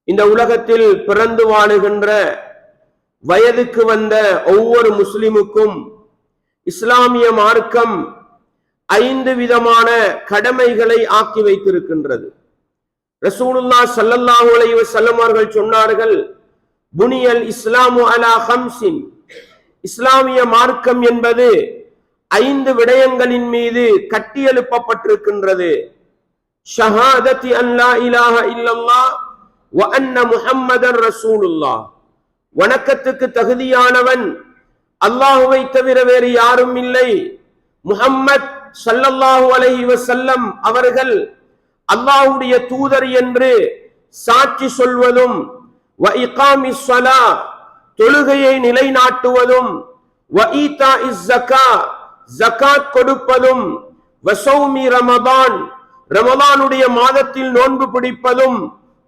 இந்த உலகத்தில் பிறந்து வாழுகின்ற வயதுக்கு வந்த ஒவ்வொரு முஸ்லிமுக்கும் இஸ்லாமிய மார்க்கம் 5 விதமான கடமைகளை ஆக்கி வைத்திருக்கின்றது. ரசூலுல்லாஹ் ஸல்லல்லாஹு அலைஹி வஸல்லம் அவர்கள் சொன்னார்கள், புனியல் இஸ்லாமு அலா ஹம்ஸின், இஸ்லாமிய மார்க்கம் என்பது 5 விடயங்களின் மீது கட்டியெழுப்பப்பட்டிருக்கின்றது. ஷஹாதத்தி அன் லா இலாஹ இல்லல்லாஹ் வ அன்ன முஹம்மதர் ரசூலுல்லாஹ், வணக்கத்துக்கு தகுதியானவன் அல்லாஹுவை தவிர வேறு யாரும் இல்லை, முஹம்மத் ஸல்லல்லாஹு அலைஹி வஸல்லம் அவர்கள் அல்லாஹ்வுடைய தூதர் என்று சாட்சி சொல்வதும், வ இகாமிஸ் ஸலா, தொழுகையை நிலைநாட்டுவதும், வ ஈதாஇஸ் ஸகா, ஜகாத் கொடுப்பதும், வ ஸௌமி ரமதான், ரமதானுடைய மாதத்தில் நோன்பு பிடிப்பதும்,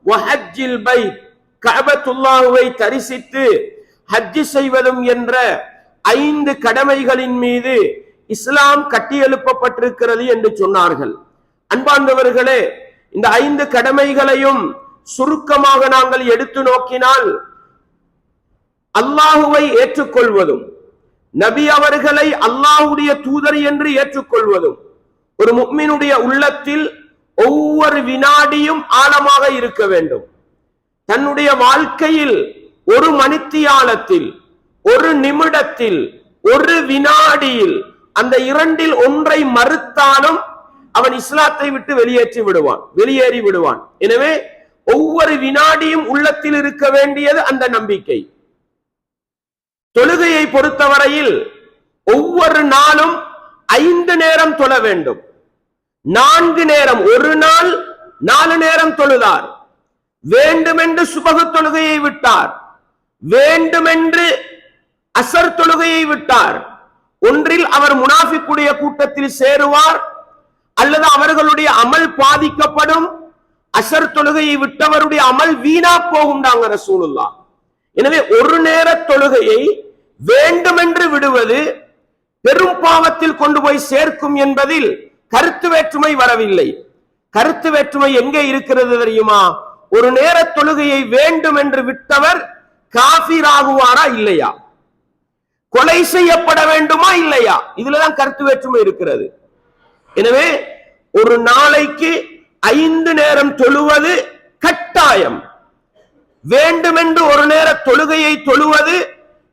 வ ஹஜ்ஜில் பைத், கஅபத்துல்லாஹ்வை தரிசித்து ஹஜ் செய்வதும் என்ற 5 கடமைகளின் மீது இஸ்லாம் கட்டியெழுப்பப்பட்டிருக்கிறது என்று சொன்னார்கள். அன்பார்ந்தவர்களே, இந்த 5 கடமைகளையும் சுருக்கமாக நாங்கள் எடுத்து நோக்கினால், அல்லாஹுவை ஏற்றுக்கொள்வதும், நபி அவர்களை அல்லாஹுடைய தூதர் என்று ஏற்றுக்கொள்வதும் ஒரு முஃமினுடைய உள்ளத்தில் ஒவ்வொரு வினாடியும் ஆழமாக இருக்க வேண்டும். தன்னுடைய வாழ்க்கையில் ஒரு மணித்தியாலத்தில், ஒரு நிமிடத்தில், ஒரு வினாடியில் அந்த 2இல் ஒன்றை மறுத்தாலும் அவன் இஸ்லாத்தை விட்டு வெளியேறி விடுவான். எனவே ஒவ்வொரு வினாடியும் உள்ளத்தில் இருக்க வேண்டியது அந்த நம்பிக்கை. தொழுகையை பொறுத்தவரையில் ஒவ்வொரு நாளும் 5 நேரம் தொழ வேண்டும். 4 நேரம், ஒரு நாள் 4 நேரம் தொழுதார், வேண்டுமென்று சுபஹ் தொழுகையை விட்டார், வேண்டுமென்று அசர் தொழுகையை விட்டார், ஒன்றில் அவர் முனாஃபிக்குடைய கூட்டத்தில் சேருவார், அல்லது அவர்களுடைய அமல் பாதிக்கப்படும். அசர் தொழுகையை விட்டவருடைய அமல் வீணா போகும்டாங்க ரசூலுல்லாஹ். எனவே ஒரு நேர தொழுகையை வேண்டுமென்று விடுவது பெரும் பாவத்தில் கொண்டு போய் சேர்க்கும் என்பதில் கருத்து வேற்றுமை வரவில்லை. கருத்து வேற்றுமை எங்கே இருக்கிறது தெரியுமா? ஒரு நேர தொழுகையை வேண்டும் என்று விட்டவர் காஃபிர் ஆகுவாரா இல்லையா, கொலை செய்யப்பட வேண்டுமா இல்லையா, இதுலதான் கருத்து வேற்றுமை இருக்கிறது. எனவே ஒரு நாளைக்கு 5 நேரம் தொழுவது கட்டாயம். வேண்டுமென்று ஒரு நேர தொழுகையை தொழுவது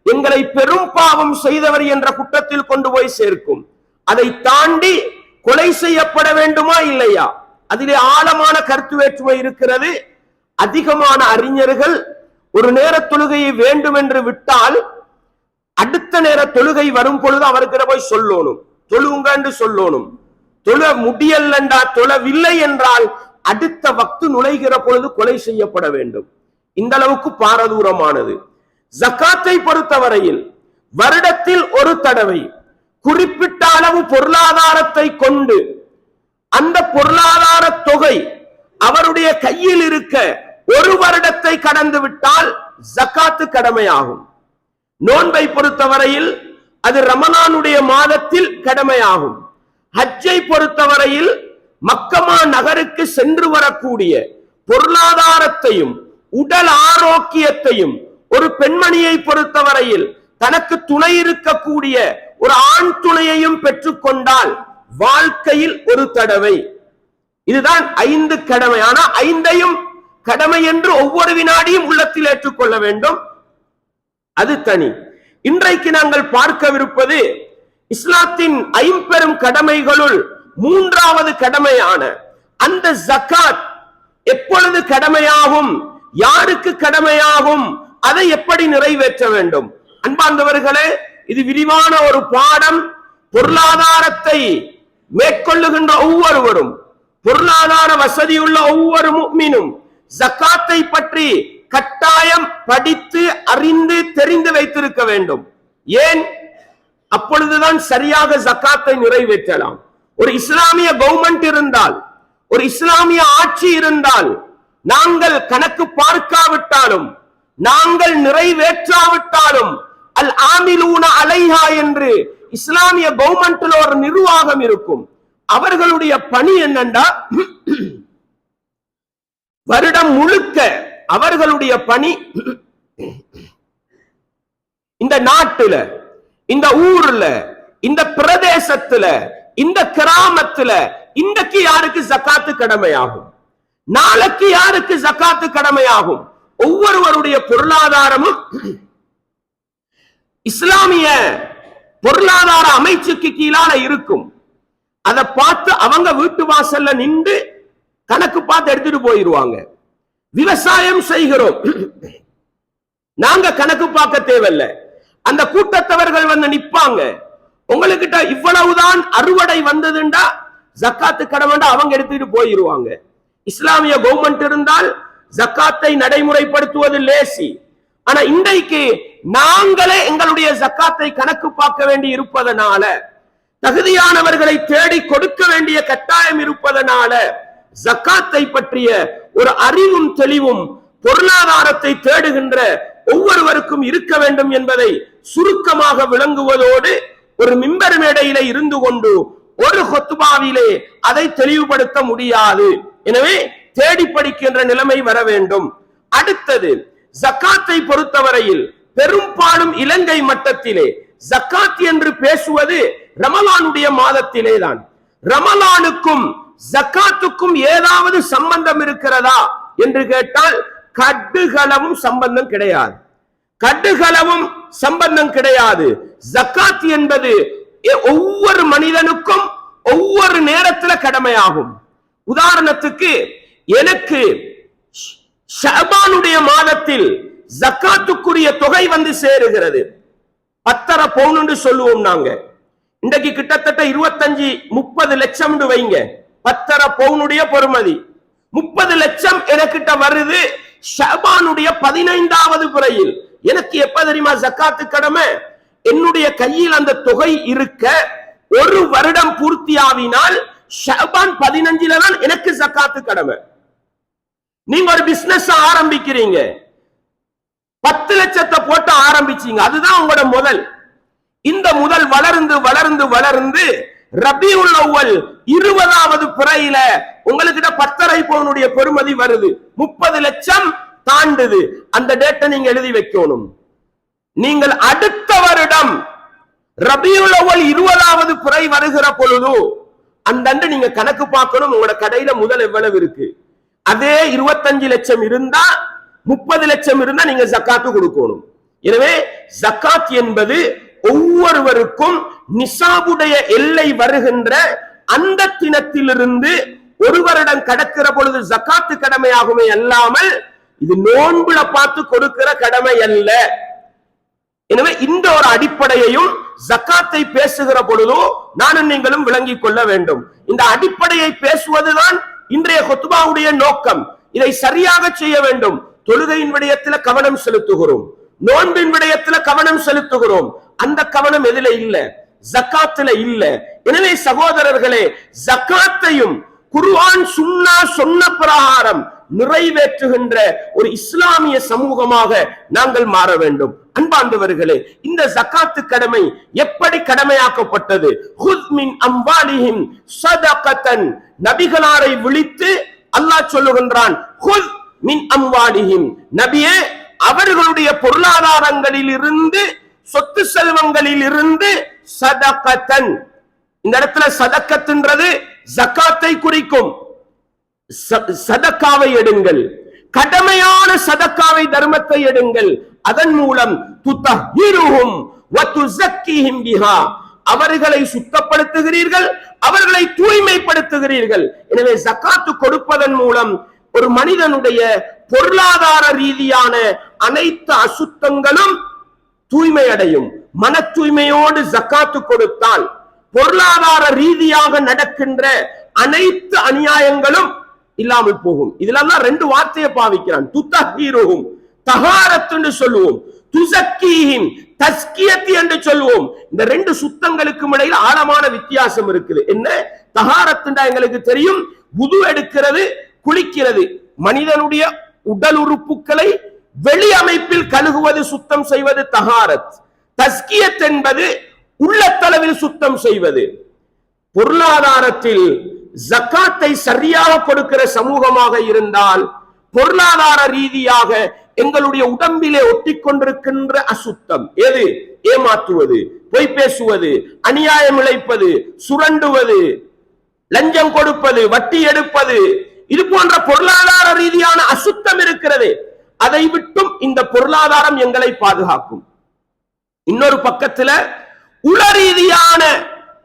எங்களை பெரும் பாவம் செய்தவர் என்ற குற்றத்தில் கொண்டு போய் சேர்க்கும். அதை தாண்டி கொலை செய்யப்பட வேண்டுமா இல்லையா, அதிலே ஆழமான கருத்து வேற்றுமை இருக்கிறது. அதிகமான அறிஞர்கள் ஒரு நேர தொழுகையை வேண்டும் என்று விட்டால் அடுத்த நேர தொழுகை வரும் பொழுது அவருக்கு போய் சொல்லணும், தொழுங்க என்று சொல்லணும். தொழ முடியலண்டா, தொழவில்லை என்றால் அடுத்த வக்து நுழைகிற பொழுது கொலை செய்யப்பட வேண்டும். இந்த அளவுக்கு பாரதூரமானது. ஜகாத்தை பொறுத்தவரையில் வருடத்தில் ஒரு தடவை குறிப்பிட்ட அளவு பொருளாதாரத்தை கொண்டு அந்த பொருளாதார தொகை அவருடைய கையில் இருக்க ஒரு வருடத்தை கடந்து விட்டால் ஜகாத்து கடமையாகும். நோன்பை பொறுத்தவரையில் அது ரமலானுடைய மாதத்தில் கடமையாகும். ஹஜ்ஜை பொறுத்தவரையில் மக்கமா நகருக்கு சென்று வரக்கூடிய பொருளாதாரத்தையும் உடல் ஆரோக்கியத்தையும் ஒரு பெண்மணியை பொறுத்தவரையில் தனக்கு துணை இருக்கக்கூடிய ஒரு ஆண் துணையையும் பெற்றுக்கொண்டால் வாழ்க்கையில் ஒரு தடவை. இதுதான் 5 கடமை. ஆனா 5ஐயும் கடமை என்று ஒவ்வொரு வினாடியும் உள்ளத்தில் ஏற்றுக்கொள்ள வேண்டும், அது தனி. இன்றைக்கு நாங்கள் பார்க்கவிருப்பது இஸ்லாத்தின் 5 கடமைகளுள் 3வது கடமையான அந்த ஜகாத் எப்பொழுது கடமையாகும், யாருக்கு கடமையாகும், அதை எப்படி நிறைவேற்ற வேண்டும். அன்பார்ந்தவர்களே, இது விரிவான ஒரு பாடம். பொருளாதாரத்தை மேற்கொள்ளுகின்ற ஒவ்வொருவரும், பொருளாதார வசதியுள்ள ஒவ்வொரு முஃமினும் ஜகாத்தை பற்றி கட்டாயம் படித்து அறிந்து தெரிந்து வைத்திருக்க வேண்டும். ஏன்? அப்பொழுதுதான் சரியாக ஜகாத்தை நிறைவேற்றலாம். ஒரு இஸ்லாமிய கவர்மெண்ட் இருந்தால், ஒரு இஸ்லாமிய ஆட்சி இருந்தால், நாங்கள் கணக்கு பார்க்காவிட்டாலும், நாங்கள் நிறைவேற்றாவிட்டாலும், அல் ஆமிலூன அலைஹா என்று இஸ்லாமிய கவர்மெண்ட்ல ஒரு நிர்வாகம் இருக்கும். அவர்களுடைய பணி என்னண்டா, வருடம் முழுக்க அவர்களுடைய பணி இந்த நாட்டுல, இந்த ஊர்ல, இந்த பிரதேசத்துல, இந்த கிராமத்துல இன்றைக்கு யாருக்கு ஜக்காத்து கடமையாகும், நாளைக்கு யாருக்கு ஜக்காத்து கடமையாகும்? ஒவ்வொருவருடைய பொருளாதாரமும் இஸ்லாமிய பொருளாதார அமைச்சுக்கு கீழான இருக்கும். அதை பார்த்து அவங்க வீட்டு வாசல்ல நின்று கணக்கு பார்த்து எடுத்துட்டு போயிருவாங்க. விவசாயம் செய்கிறோம், நாங்க கணக்கு பார்க்க தேவையில்லை. அந்த கூட்டத்தவர்கள் வந்து நிப்பாங்க, உங்களுக்கிட்ட இவ்வளவுதான் அறுவடை வந்ததுண்டா ஜக்காத்து கடமைண்டா அவங்க எடுத்துட்டு போயிருவாங்க. இஸ்லாமிய கவர்மெண்ட் இருந்தால் ஜக்காத்தை நடைமுறைப்படுத்துவது லேசி. ஆனா இன்றைக்கு நாங்களே எங்களுடைய ஜக்காத்தை கணக்கு பார்க்க வேண்டி இருப்பதனால, தகுதியானவர்களை தேடி கொடுக்க வேண்டிய கட்டாயம் இருப்பதனால, ஜக்காத்தை பற்றிய ஒரு அறிவும் தெளிவும் பொருளாதாரத்தை தேடுகின்ற ஒவ்வொருவருக்கும் இருக்க வேண்டும் என்பதை சுருக்கமாக விளங்குவதோடு, ஒரு மிம்பர் மேடையிலே இருந்து கொண்டு ஒரு ஹுத்பாவிலே அதை தெளிவுபடுத்த முடியாது. எனவே தேடி படிக்கின்ற நிலைமை வர வேண்டும். அடுத்தது, ஜக்காத்தை பொறுத்தவரையில் பெரும்பாலும் இலங்கை மட்டத்திலே ஜக்காத் என்று பேசுவது ரமலானுடைய மாதத்திலே தான். ரமலானுக்கும் ஜக்காத்துக்கும் ஏதாவது சம்பந்தம் இருக்கிறதா என்று கேட்டால் கடுகளவும் சம்பந்தம் கிடையாது. கடுகளவும் சம்பந்தம் கிடையாது. ஜக்காத் என்பது ஒவ்வொரு மனிதனுக்கும் ஒவ்வொரு நேரத்தில் கடமையாகும். உதாரணத்துக்கு, எனக்கு ஷஅபானுடைய மாதத்தில் ஜக்காத்துக்குரிய தொகை வந்து சேருகிறது. 10.5 பவுன் என்று சொல்லுவோம் நாங்க. இன்றைக்கு கிட்டத்தட்ட 25-30 லட்சம் வைங்க. 10.5 பவுனுடைய பொறுமதி 30 லட்சம் எனக்கிட்ட வருது. ஷஅபானுடைய 15வது பிறையில் எனக்கு எப்ப தெரியுமா ஜக்காத்து கடமை? என்னுடைய கையில் அந்த தொகை இருக்க ஒரு வருடம் பூர்த்தியாவினால் ஷஅபான் 15ல தான் எனக்கு ஜக்காத்து கடமை. நீங்க ஒரு பிசினஸ் ஆரம்பிக்கிறீங்க, 10 லட்சத்தை போட்டு ஆரம்பிச்சீங்க, அதுதான் உங்களோட முதல். இந்த முதல் வளர்ந்து வளர்ந்து வளர்ந்து ரபியுல் அவ்வல் 20வது பிறையில உங்களுக்கிட்ட 10.5 பவுனுடைய பெறுமதி வருது, 30 லட்சம் தாண்டுது. அந்த டேட்டை நீங்க எழுதி வைக்கணும். நீங்கள் அடுத்த வருடம் ரபியுல் அவ்வல் 20வது பிறை வருகிற பொழுது அந்த நீங்க கணக்கு பார்க்கணும், உங்களோட கடையில முதல் எவ்வளவு இருக்கு. அதே 25 லட்சம் இருந்தா 30 லட்சம் இருந்தா நீங்க ஜக்காத்து கொடுக்கணும். எனவே ஜக்காத் என்பது ஒவ்வொருவருக்கும் நிசாபுடைய எல்லை வருகின்ற அந்த தினத்திலிருந்து ஒரு வருடம் கடக்கிற பொழுது ஜக்காத்து கடமையாகுமே அல்லாமல் இது நோன்புல பார்த்து கொடுக்கிற கடமை அல்ல. எனவே இந்த ஒரு அடிப்படையையும் ஜக்காத்தை பேசுகிற பொழுதோ நானும் நீங்களும் விளங்கிக் கொள்ள வேண்டும். இந்த அடிப்படையை பேசுவதுதான் இன்றைய குத்பாவுடைய நோக்கம். இதை சரியாக செய்ய வேண்டும். தொழுகையின் விடயத்தில் கவனம் செலுத்துகிறோம், நோன்பின் விடயத்தில் கவனம் செலுத்துகிறோம். அந்த கவனம் எதில இல்ல? ஜக்காத்துல இல்ல. எனவே சகோதரர்களே, ஜக்காத்தையும் குர்ஆன் சுன்னா சொன்ன பிரகாரம் நிறைவேற்றுகின்ற ஒரு இஸ்லாமிய சமூகமாக நாங்கள் மாற வேண்டும். அன்பாண்டவர்களே, இந்த ஜக்காத்து கடமை எப்படி கடமையாக்கப்பட்டது? ஹுத் மின் அம்வாலிஹிம் ஸதகத்தன், நபிகளாரை விழித்து அல்லாஹ் சொல்லுகின்றான், ஹுத் மின் அம்வாலிஹிம், நபியே அவர்களுடைய பொருளாதாரங்களில் இருந்து, சொத்து செல்வங்களில் இருந்து சதகத்தன். இந்த இடத்துல சதக்கத்துன்றது ஜக்காத்தை குறிக்கும். சதக்காவை எடுங்கள், கடமையான சதக்காவை தர்மத்தை எடுங்கள். அதன் மூலம் துத்தஹிருஹும் வ துஸக்கிஹிம் பிஹா, அவர்களை சுத்தப்படுத்துகிறீர்கள், அவர்களை தூய்மைப்படுத்துகிறீர்கள். எனவே ஜக்காத்து கொடுப்பதன் மூலம் ஒரு மனிதனுடைய பொருளாதார ரீதியான அனைத்து அசுத்தங்களும் தூய்மை அடையும். மன தூய்மையோடு ஜக்காத்து கொடுத்தால் பொருளாதார ரீதியாக நடக்கின்ற அனைத்து அநியாயங்களும் இல்லாமல் போகும். இதுல தான் 2 வார்த்தையை பாவிக்கிறான். துத்தஹீருஹும், தஹாரத் என்று சொல்லுவோம், துஸக்கீஹிம், தஸ்கியத் என்று சொல்லுவோம். இந்த 2 சுத்தங்களுக்கும் இடையில் ஆழமான வித்தியாசம் இருக்குது. என்ன? தஹாரத் என்றா எங்களுக்கு தெரியும், wudu எடுக்கிறது, குளிக்கிறது, மனிதனுடைய உடல் உறுப்புகளை வெளி அமைப்பில் கழுகுவது, சுத்தம் செய்வது தஹாரத். தஸ்கியத் என்பது உள்ளத்தளவில் சுத்தம் செய்வது. பொருளாதாரத்தில் ஜக்காத்தை சரியாக கொடுக்கிற சமூகமாக இருந்தால் பொருளாதார ரீதியாக எங்களுடைய உடம்பிலே ஒட்டி கொண்டிருக்கின்ற அசுத்தம். எது? ஏமாற்றுவது, பொய் பேசுவது, அநியாயம் இழைப்பது, சுரண்டுவது, லஞ்சம் கொடுப்பது, வட்டி எடுப்பது, இது போன்ற பொருளாதார ரீதியான அசுத்தம் இருக்கிறது. அதை விட்டும் இந்த பொருளாதாரம் எங்களை பாதுகாக்கும். இன்னொரு பக்கத்துல உள ரீதியான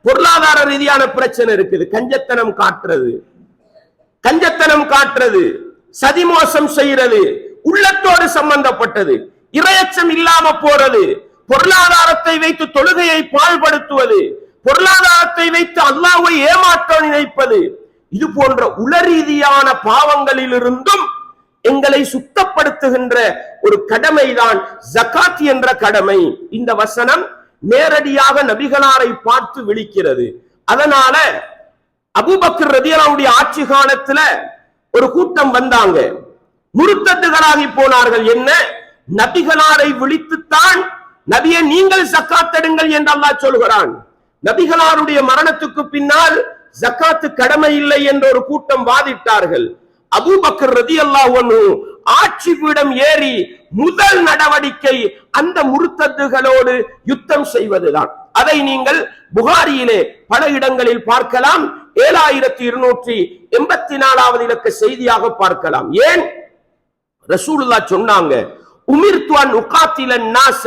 பொருளாதார ரீதியான பிரச்சனை இருக்குது. கஞ்சத்தனம் காட்டுறது, சதிமோசம் செய்யறது, உள்ளத்தோடு சம்பந்தப்பட்டது, இரையச்சம் இல்லாம போறது, பொருளாதாரத்தை வைத்து தொழுகையை பாழ்படுத்துவது, பொருளாதாரத்தை வைத்து அல்லாஹ்வை ஏமாற்ற நினைப்பது, இது போன்ற உளரீதியான பாவங்களிலிருந்தும் எங்களை சுத்தப்படுத்துகின்ற ஒரு கடமைதான் ஜகாத் என்ற கடமை. இந்த வசனம் நேரடியாக நபிகளாரை பார்த்து விழிக்கிறது. அதனால அபூபக்கர் ரலியல்லாஹு ஆட்சி காலத்துல ஒரு கூட்டம் வந்தாங்க, முர்த்தத்துகளாகி போனார்கள். என்ன? நபிகளாரை விழித்துத்தான் நபியே நீங்கள் ஜகாத் எடுங்கள் என்று அல்லாஹ் சொல்கிறான். நபிகளாருடைய மரணத்துக்கு பின்னால் ஜகாத்து கடமை இல்லை என்று ஒரு கூட்டம் வாதிட்டார்கள். அபூபக்கர் ரலியல்லாஹு அன்ஹு ஆட்சி பீடம் ஏறி முதல் நடவடிக்கை அந்த முர்த்தத்துகளோடு யுத்தம் செய்வதுதான். அதை நீங்கள் புகாரியிலே பல இடங்களில் பார்க்கலாம். 7284வது இலக்க செய்தியாக பார்க்கலாம். ஏன்? ரசூலுல்லாஹ் சொன்னாங்க, உமிர்து அன் உகாத்திலன் நாஸ,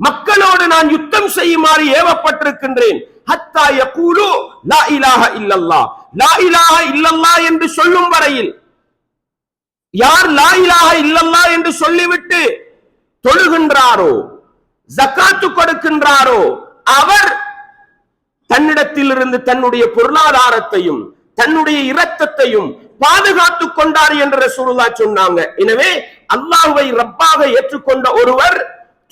மக்களோடு நான் யுத்தம் செய்யுமாறு ஏவப்பட்டிருக்கின்றேன். ஹத்தா யகூலு லா இலாஹ இல்லல்லாஹ், லா இலாஹ இல்லல்லாஹ் என்று சொல்லும் வரையில். யார் லா இலாஹ இல்லல்லாஹ் என்று சொல்லிவிட்டு தொழுகின்றாரோ, ஜகாத்து கொடுக்கின்றாரோ, அவர் தன்னிடத்தில் இருந்து தன்னுடைய பொருளாதாரத்தையும் தன்னுடைய இரத்தத்தையும் பாதுகாத்துக் கொண்டார் என்று ரசூலுல்லாஹ் சொன்னாங்க. எனவே அல்லாஹ்வை ரப்பாக ஏற்றுக்கொண்ட ஒருவர்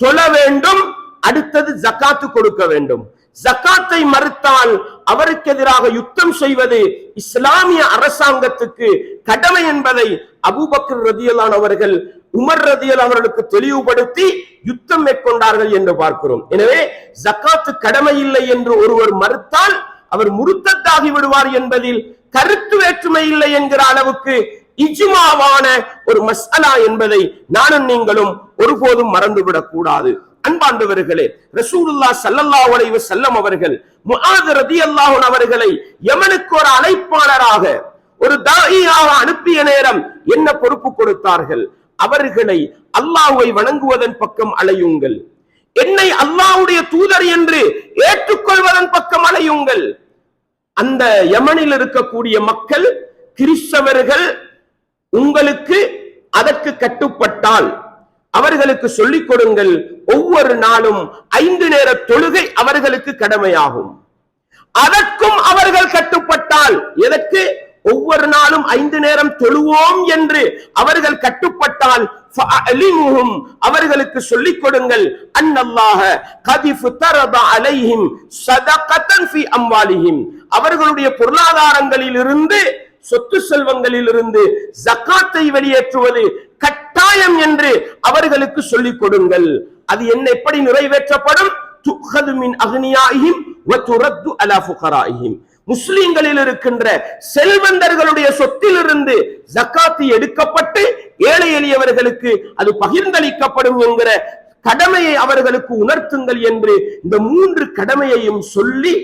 தொழ வேண்டும், அடுத்தது ஜகாத்து கொடுக்க வேண்டும். ஜகாத்தை மறுத்தால் அவருக்கு எதிராக யுத்தம் செய்வது இஸ்லாமிய அரசாங்கத்துக்கு கடமை என்பதை அபூபக்கர் ரலியல்லாஹு அவர்கள் உமர் ரலியல்லாஹு அவர்களுக்கு தெளிவுபடுத்தி யுத்தம் மேற்கொண்டார்கள் என்று பார்க்கிறோம். எனவே ஜகாத்து கடமை இல்லை என்று ஒருவர் மறுத்தால் அவர் முர்த்தத்தாகி விடுவார் என்பதில் கருத்து வேற்றுமை இல்லை என்கிற அளவுக்கு இஜ்மாவான ஒரு மஸ்அலா என்பதை நானும் நீங்களும் ஒருபோதும் மறந்துவிடக் கூடாது. அன்பாண்டவர்களே, ரசூலுல்லாஹ் ஸல்லல்லாஹு அலைஹி வஸல்லம் அவர்கள் முஆத் ரலியல்லாஹு அன்ஹு அவர்களை யமனுக்கு ஒரு அழைப்பாளராக, ஒரு தாயியாக அனுப்பிய நேரம் என்ன பொறுப்பு கொடுத்தார்கள்? அவர்களை அல்லாஹ்வை வணங்குவதன் பக்கம் அழையுங்கள், என்னை அல்லாஹ்வுடைய தூதர் என்று ஏற்றுக்கொள்வதன் பக்கம் அழையுங்கள். அந்த யமனில் இருக்கக்கூடிய மக்கள் கிறிஸ்தவர்கள் உங்களுக்கு அதற்கு கட்டுப்பட்டால் அவர்களுக்கு சொல்லிக் கொடுங்கள், ஒவ்வொரு நாளும் 5 நேர தொழுகை அவர்களுக்கு கடமையாகும். அதற்கும் அவர்கள் கட்டுப்பட்டால், எதற்கு? ஒவ்வொரு நாளும் 5 நேரம் தொழுவோம் என்று அவர்கள் கட்டுப்பட்டால் அவர்களுக்கு சொல்லிக் கொடுங்கள், அன்னல்லாஹ கத் ஃபதரத அலைஹிம் ஸதகத்தன் ஃபீ அம்வாலிஹிம், அவர்களுடைய பொருளாதாரங்களில் இருந்து, சொத்து செல்வங்களில் இருந்து ஜகாத்தை வெளியேற்றுவது கட்டாயம் என்று அவர்களுக்கு சொல்லிக் கொடுங்கள். அது என்ன, எப்படி நிறைவேற்றப்படும்? துഖது மின் அக்னியாஹிம் வ துரத்து அலா ஃபுகராஹிம், முஸ்லிம்களில் இருக்கின்ற செல்வந்தர்களுடைய சொத்திலிருந்து ஜகாத்து எடுக்கப்பட்டு ஏழை எளியவர்களுக்கு அது பகிர்ந்தளிக்கப்படும் என்கிற கடமையை அவர்களுக்கு உணர்த்துங்கள் என்று இந்த 3 கடமையையும் சொல்லி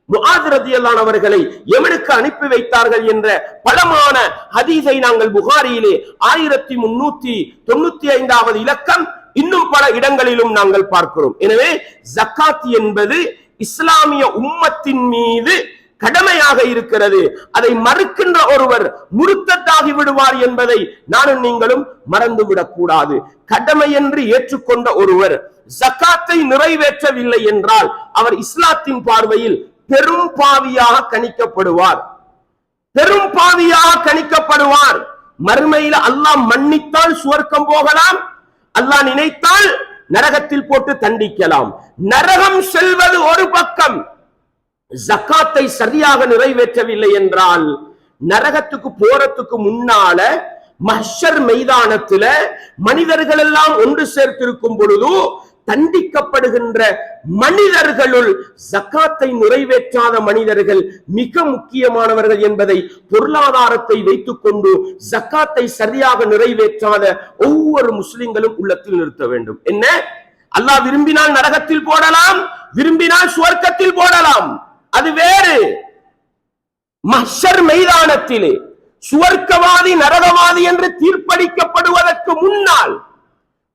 முஆத் ரலியல்லாஹு அன்ஹு அவர்களை யமனுக்கு அனுப்பி வைத்தார்கள் என்ற பலமான ஹதீஸை நாங்கள் புகாரியிலே 1395வது இலக்கம் இன்னும் பல இடங்களிலும் நாங்கள் பார்க்கிறோம். எனவே ஜகாத் என்பது இஸ்லாமிய உம்மத்தின் மீது கடமையாக இருக்கிறது. அதை மறுக்கின்ற ஒருவர் முர்த்தத்தாகி விடுவார் என்பதை நானும் நீங்களும் மறந்துவிடக் கூடாது. கடமை என்று ஏற்றுக்கொண்ட ஒருவர் ஜகாத்தை நிறைவேற்றவில்லை என்றால் அவர் இஸ்லாத்தின் பார்வையில் பெரும் பாவியாக கணிக்கப்படுவார். பெரும் பாவியாக கணிக்கப்படுவார். மறுமையில அல்லாஹ் மன்னித்தால் சுவர்க்கம் போகலாம், அல்லாஹ் நினைத்தால் நரகத்தில் போட்டு தண்டிக்கலாம். நரகம் செல்வது ஒரு பக்கம், ஜகாத்தை சரியாக நிறைவேற்றவில்லை என்றால் நரகத்துக்கு போறதுக்கு முன்னால மஹ்ஷர் மைதானத்துல மனிதர்கள் எல்லாம் ஒன்று சேர்த்திருக்கும் பொழுது தண்டிக்கப்படுகின்ற மனிதர்களுள் ஜகாத்தை நிறைவேற்றாத மனிதர்கள் மிக முக்கியமானவர்கள் என்பதை பொருளாதாரத்தை வைத்துக் கொண்டு ஜகாத்தை சரியாக நிறைவேற்றாத ஒவ்வொரு முஸ்லிம்களும் உள்ளத்தில் நிறுத்த வேண்டும். என்ன? அல்லாஹ் விரும்பினால் நரகத்தில் போடலாம், விரும்பினால் சுவர்க்கத்தில் போடலாம், அது வேறு. மஹ்ஷர் மைதானத்திலே சுவர்க்கவாதி நரகவாதி என்று தீர்ப்பளிக்கப்படுவதற்கு முன்னால்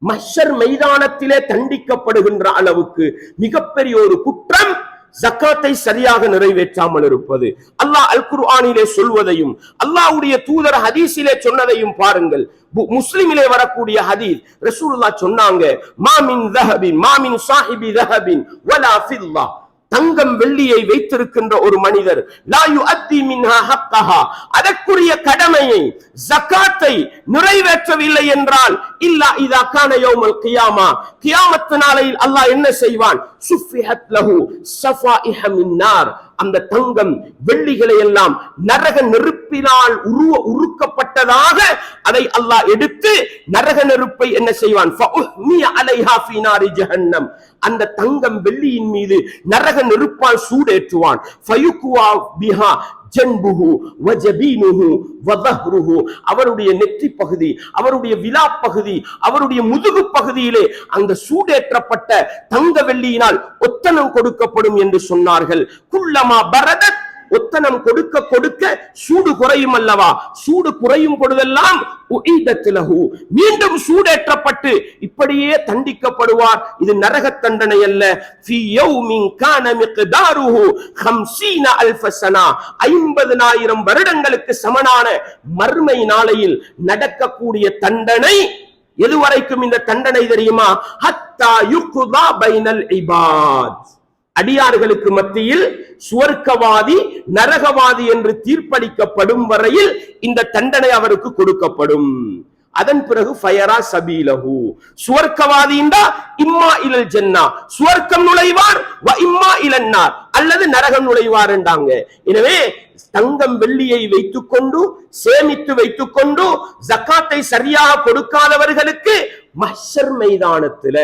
மஹ்ஷர் மைதானத்திலே தண்டிக்கப்படுகின்ற அளவுக்கு மிகப்பெரிய ஒரு குற்றம் ஜகாத்தை சரியாக நிறைவேற்றாமல் இருப்பது. அல்லாஹ் அல் குர்ஆனிலே சொல்வதையும் அல்லாஹ்வுடைய தூதர் ஹதீஸிலே சொன்னதையும் பாருங்கள். முஸ்லிமிலே வரக்கூடிய ஹதீஸ், ரசூலுல்லாஹ் சொன்னாங்க, மாமின் ذهبின் மாமின் சாஹிபி ذهبின் வலா ஃபில்லா, தங்கம் வெள்ளியை வைத்திருக்கின்ற ஒரு மனிதர் லா யுஅத்தி மின்ஹா ஹக்கஹா, அதற்குரிய கடமையை ஜகாத்தை நிறைவேற்றவில்லை என்றால் இல்லா இதா கான யௌமல் கியாமா, கியாமத் நாளையில் அல்லாஹ் என்ன செய்வான்? சுஃபிஹத் லஹு ஸஃபாயிஹ மின் நார், அந்த தங்கம் வெள்ளிகளை எல்லாம் நரக நெருப்பினால் உருக்கப்பட்டதாக அதை அல்லாஹ் எடுத்து நரக நெருப்பை என்ன செய்வான்? ஃபஉஹ்மிய அலைஹா ஃபீ நாரி ஜஹன்னம், அந்த தங்கம் வெள்ளியின் மீது நரக நெருப்பால் சூடேற்றுவான். ஃபயுக்வா பிஹா ஜன்புஹு வஜபீனுஹு வதஹ்ருஹு, அவருடைய நெற்றி பகுதி, அவருடைய விலா பகுதி, அவருடைய முதுகு பகுதியிலே அந்த சூடேற்றப்பட்ட தங்க வெள்ளியினால் ஒத்தனம் கொடுக்கப்படும் என்று சொன்னார்கள். குல்லமா பரதத், ஒத்தனம் கொடுக்க கொடுக்க சூடு குறையும் அல்லவா, சூடு குறையும் பொழுதெல்லாம் மீண்டும் சூடேற்றப்பட்டு இப்படியே தண்டிக்கப்படுவார். இது நரக தண்டனை அல்ல. 50,000 வருடங்களுக்கு சமனான மறுமை நாளையில் நடக்கக்கூடிய தண்டனை. எதுவரைக்கும் இந்த தண்டனை தெரியுமா? ஹத்தா யுக்தா பைனல் இபாத், அடியார்களுக்கு மத்தியில் சுவர்க்கவாதி நரகவாதி என்று தீர்ப்பளிக்கப்படும் வரையில் இந்த தண்டனை அவருக்கு கொடுக்கப்படும். அதன் பிறகு ஃபயரா சபீலஹு, சுவர்க்கவாதி என்றா இம்மா இலல் ஜன்னா, சுவர்க்கம் நுழைவார், வ இம்மா இலன் நார், அல்லது நரகம் நுழைவார் என்றாங்க. எனவே தங்கம் வெள்ளியை வைத்துக் கொண்டு சேமித்து வைத்துக் கொண்டு ஜகாத்தை சரியாக கொடுக்காதவர்களுக்கு மஹ்ஷர் மைதானத்துல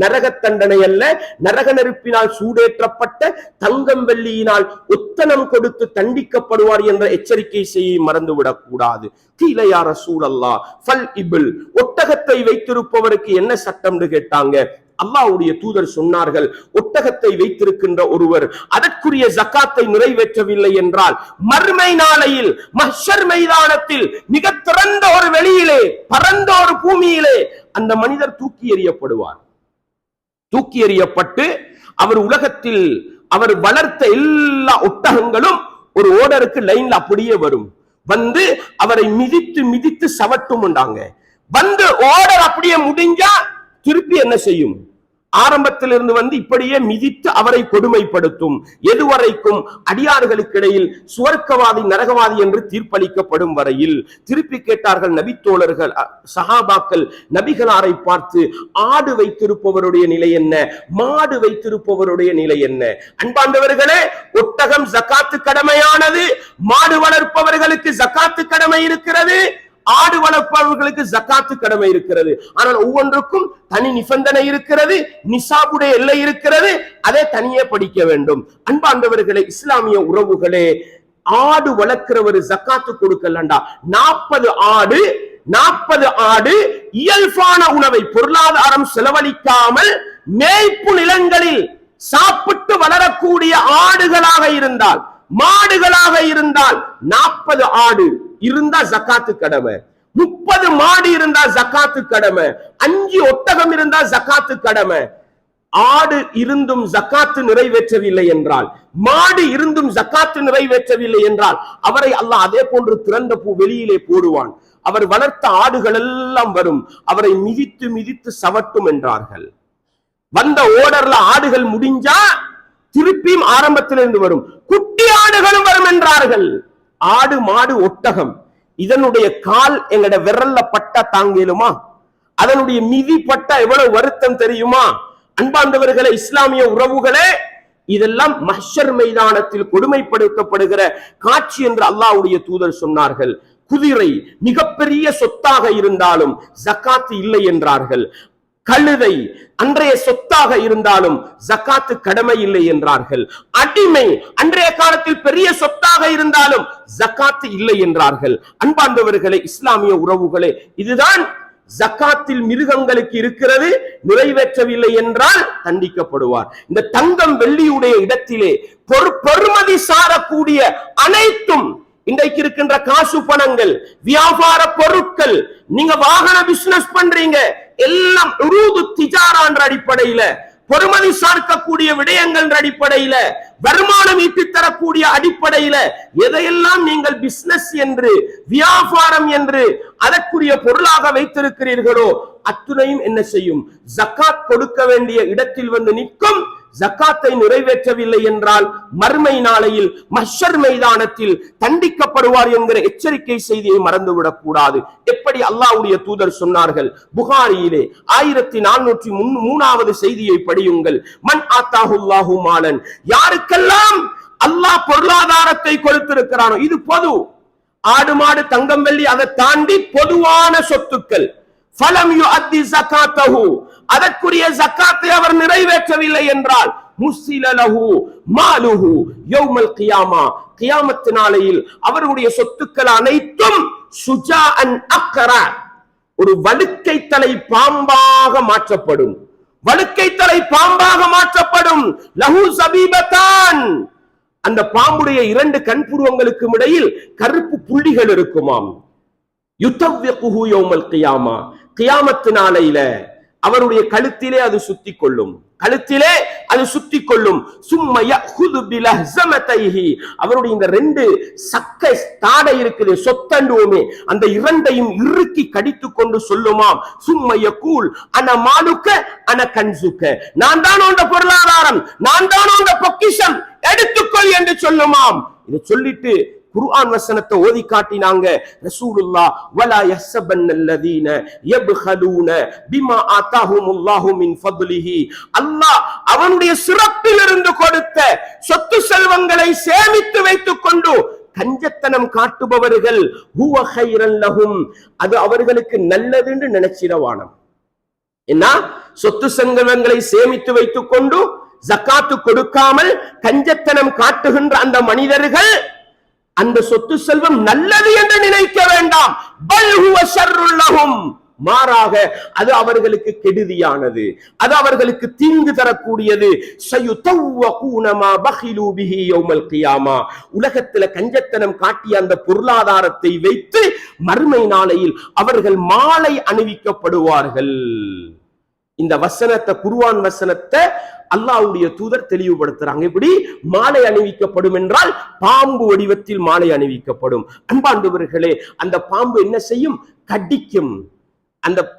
நரக தண்டனை அல்ல, நரக நெருப்பினால் சூடேற்றப்பட்ட தங்கம் வெள்ளியினால் உத்தனம் கொடுத்து தண்டிக்கப்படுவார் என்ற எச்சரிக்கை செய்ய மறந்துவிடக் கூடாது. கீழ யா ரசூலல்லாஹ் ஃபல் இபில், ஒட்டகத்தை வைத்திருப்பவருக்கு என்ன சட்டம் என்று கேட்டாங்க. அல்லாஹ்வுடைய தூதர் சொன்னார்கள், ஒட்டகத்தை வைத்திருக்கின்ற ஒருவர் அதற்குரிய ஜகாத்தை நிறைவேற்றவில்லை என்றால் மறுமை நாளையில் மஹ்ஷர் மைதானத்தில் மிக திறந்த ஒரு வெளியிலே, பரந்த ஒரு பூமியிலே அந்த மனிதர் தூக்கி எறியப்படுவார். தூக்கி எறியப்பட்டு அவர் உலகத்தில் அவர் வளர்த்த எல்லா ஒட்டகங்களும் ஒரு ஓடருக்கு லைன்ல அப்படியே வரும். வந்து அவரை மிதித்து மிதித்து சவட்டும் உண்டாங்க. வந்து ஓடர் அப்படியே முடிஞ்சா திருப்பி என்ன செய்யும்? ஆரம்பத்திலிருந்து வந்து இப்படியே மிதித்து அவரை கொடுமைப்படுத்தும். எதுவரைக்கும்? அடியார்களுக்கு இடையில் சுவர்க்கவாதி நரகவாதி என்று தீர்ப்பளிக்கப்படும் வரையில். திருப்பி கேட்டார்கள் நபித்தோழர்கள், சஹாபாக்கள் நபிகளாரை பார்த்து, ஆடு வைத்திருப்பவருடைய நிலை என்ன, மாடு வைத்திருப்பவருடைய நிலை என்ன? அன்பாண்டவர்களே, ஒட்டகம் ஜகாத்து கடமையானது, மாடு வளர்ப்பவர்களுக்கு ஜகாத்து கடமை இருக்கிறது, ஆடு வளர்ப்பவர்களுக்கு ஜகாத்து கடமை இருக்கிறது. ஆனால் ஒவ்வொன்றுக்கும் தனி நிபந்தனை இருக்கிறது, நிசாபுடைய எல்லை இருக்கிறது, அதை தனியே படிக்க வேண்டும். அன்பாண்டவர்களே, இஸ்லாமிய உறவுகளே, ஆடு வளர்க்கிறவர் ஜகாத்து கொடுக்கலண்டா 40 ஆடு இயல்பான உணவை பொருளாதாரம் செலவழிக்காமல் மேய்ப்பு நிலங்களில் சாப்பிட்டு வளரக்கூடிய ஆடுகளாக இருந்தால், மாடுகளாக இருந்தால் 40 ஆடு இருந்தா ஜகாத்து கடமை, 30 மாடு இருந்தா ஜகாத்து கடமை, 5 ஒட்டகம் இருந்தா ஜகாத்து கடமை. ஆடு இருந்தும் ஜகாத்து நிறைவேற்றவில்லை என்றால், மாடு இருந்தும் ஜகாத்து நிறைவேற்றவில்லை என்றால் அவரை அல்லாஹ் அதே போன்று திறந்த வெளியிலே போடுவான். அவர் வளர்த்த ஆடுகள் எல்லாம் வரும், அவரை மிதித்து மிதித்து சவட்டும் என்றார்கள். வந்த ஓடர்ல ஆடுகள் முடிஞ்சா திருப்பியும் ஆரம்பத்திலிருந்து வரும், குட்டி ஆடுகளும் வரும் என்றார்கள். ஆடு மாடு ஒட்டகம் இதனுடைய கால் எங்கட விரல்ல பட்டா தாங்கலுமா? அதனுடைய மிதி பட்டா எவ்வளவு வருத்தம் தெரியுமா? அன்பாண்டவர்களே, இஸ்லாமிய உறவுகளே, இதெல்லாம் மஹ்ஷர் மைதானத்தில் கொடுமைப்படுத்தப்படுகிற காட்சி என்று அல்லாஹ்வுடைய தூதர் சொன்னார்கள். குதிரை மிகப்பெரிய சொத்தாக இருந்தாலும் ஜகாத்து இல்லை என்றார்கள். கழுதை அன்றைய சொத்தாக இருந்தாலும் ஜகாத்து கடமை இல்லை என்றார்கள். அடிமை அன்றைய காலத்தில் பெரிய சொத்தாக இருந்தாலும் ஜகாத்து இல்லை என்றார்கள். அன்பார்ந்தவர்களே, இஸ்லாமிய உறவுகளே, இதுதான் ஜகாத்தில் மிருகங்களுக்கு இருக்கிறது. நிறைவேற்றவில்லை என்றால் தண்டிக்கப்படுவார். இந்த தங்கம் வெள்ளியுடைய இடத்திலே பொறுமதி சாரக்கூடிய அனைத்தும் இன்றைக்கு இருக்கின்ற காசு பணங்கள், வியாபார பொருட்கள், நீங்க வாகன பிசினஸ் பண்றீங்க, எல்லாம் உருது திஜாரா என்ற அடிப்படையில, பொறுமதி சார்க்கக்கூடிய விடயங்கள் அடிப்படையில, வருமானம் ஈட்டி தரக்கூடிய அடிப்படையில எதையெல்லாம் நீங்கள் பிசினஸ் என்று, வியாபாரம் என்று அதற்குரிய பொருளாக வைத்திருக்கிறீர்களோ அத்துணையும் என்ன செய்யும்? ஜகாத் கொடுக்க வேண்டிய இடத்தில் வந்து நிற்கும். ஜகாத்தை நிறைவேற்றவில்லை என்றால் மறுமை நாளையில் மஹ்ஷர் மைதானத்தில் தண்டிக்கப்படுவார் என்கிற எச்சரிக்கை செய்தியை மறந்துவிடக் கூடாது. எப்படி அல்லாஹ்வுடைய தூதர் சொன்னார்கள்? புகாரியிலே 1403வது செய்தியை படியுங்கள். மன் ஆத்தாஹுல்லாஹு மாலன், யாருக்கெல்லாம் அல்லாஹ் பொருளாதாரத்தை கொடுத்திருக்கிறானோ, இது பொது, ஆடு மாடு தங்கம் வெள்ளி அதை தாண்டி பொதுவான சொத்துக்கள், ஃபலம் யுஅத்தி ஸகாத்தஹு, அதற்குரிய ஜகாத்தை அவர் நிறைவேற்றவில்லை என்றால் முஸ்ஸில லஹு மாலுஹு யௌமல் கியாமா, கியாமத் நாளையில் அவருடைய சொத்துக்கள் அனைத்தும் சுஜாஅன் அக்ரா, ஒரு வழுக்கை தலை பாம்பாக மாற்றப்படும். வழுக்கை தலை பாம்பாக மாற்றப்படும். லஹு சபீபத்தான், அந்த பாம்புடைய 2 கண்புருவங்களுக்கும் இடையில் கருப்பு புள்ளிகள் இருக்குமாம். யுத்தவ்யகுஹு யௌமல் கியாமா, கியாமத் நாளையில அவருடைய கழுத்திலே அது சுத்தி கொள்ளும், கழுத்திலே அது சுத்தி கொள்ளும். சும்ம யஹுது பிலஹ்ஸமதைஹி, அவருடைய இந்த 2 சக்கை தாடை இருக்குது, சொத்தண்டுவோமே, அந்த 2ஐயும் இறுக்கி கடித்து கொண்டு சொல்லுமாம். சும்ம யகூல் அன மாலுக அன கன்சுக, நான் தான் உங்க பொருளாதாரம், நான் தான் உங்க பொக்கிஷம், எடுத்துக்கொள் என்று சொல்லுமாம். இதை சொல்லிட்டு குர்ஆன் வசனத்தை ஓதி காட்டினாங்க ரசூலுல்லாஹ். வலா யஹ்ஸபன்னல்லதீன யப்ஹலூன பிமா ஆதாஹுமுல்லாஹு மின் ஃபத்லிஹி, அல்லாஹ் அவனுடைய சிறப்பிலிருந்து கொடுத்த சொத்து செல்வங்களை சேமித்து வைத்துக் கொண்டு கஞ்சத்தனம் காட்டுபவர்கள் ஹுவ கைரன் லஹும், அது அவர்களுக்கு நல்லது என்று நினைச்சிடவானம். என்ன? சொத்து செல்வங்களை சேமித்து வைத்துக் கொண்டு ஜகாத்து கொடுக்காமல் கஞ்சத்தனம் காட்டுகின்ற அந்த மனிதர்கள் அந்த சொத்து செல்வம் நல்லது என்று நினைக்க வேண்டாம். பல் ஹுவ ஷர்ருல் லஹும், மாறாக அது அவர்களுக்கு கெடுதியானது, அது அவர்களுக்கு தீங்கு தரக்கூடியது. ஸயுதவ்வகூன மா பகிலு பிஹி யௌமல் கியாமா, உலகத்தில் கஞ்சத்தனம் காட்டிய அந்த பொருளாதாரத்தை வைத்து மறுமை நாளையில் அவர்கள் மாலை அணிவிக்கப்படுவார்கள். இந்த வசனத்தை, குர்ஆன் வசனத்தை அல்லாஹ்வுடைய தூதர் தெளிவுபடுத்துறாங்க. இப்படி மாலை அணிவிக்கப்படும் என்றால் பாம்பு வடிவத்தில் மாலை அணிவிக்கப்படும். அன்பாண்டவர்களே, அந்த பாம்பு என்ன செய்யும்? கடிக்கும். அந்த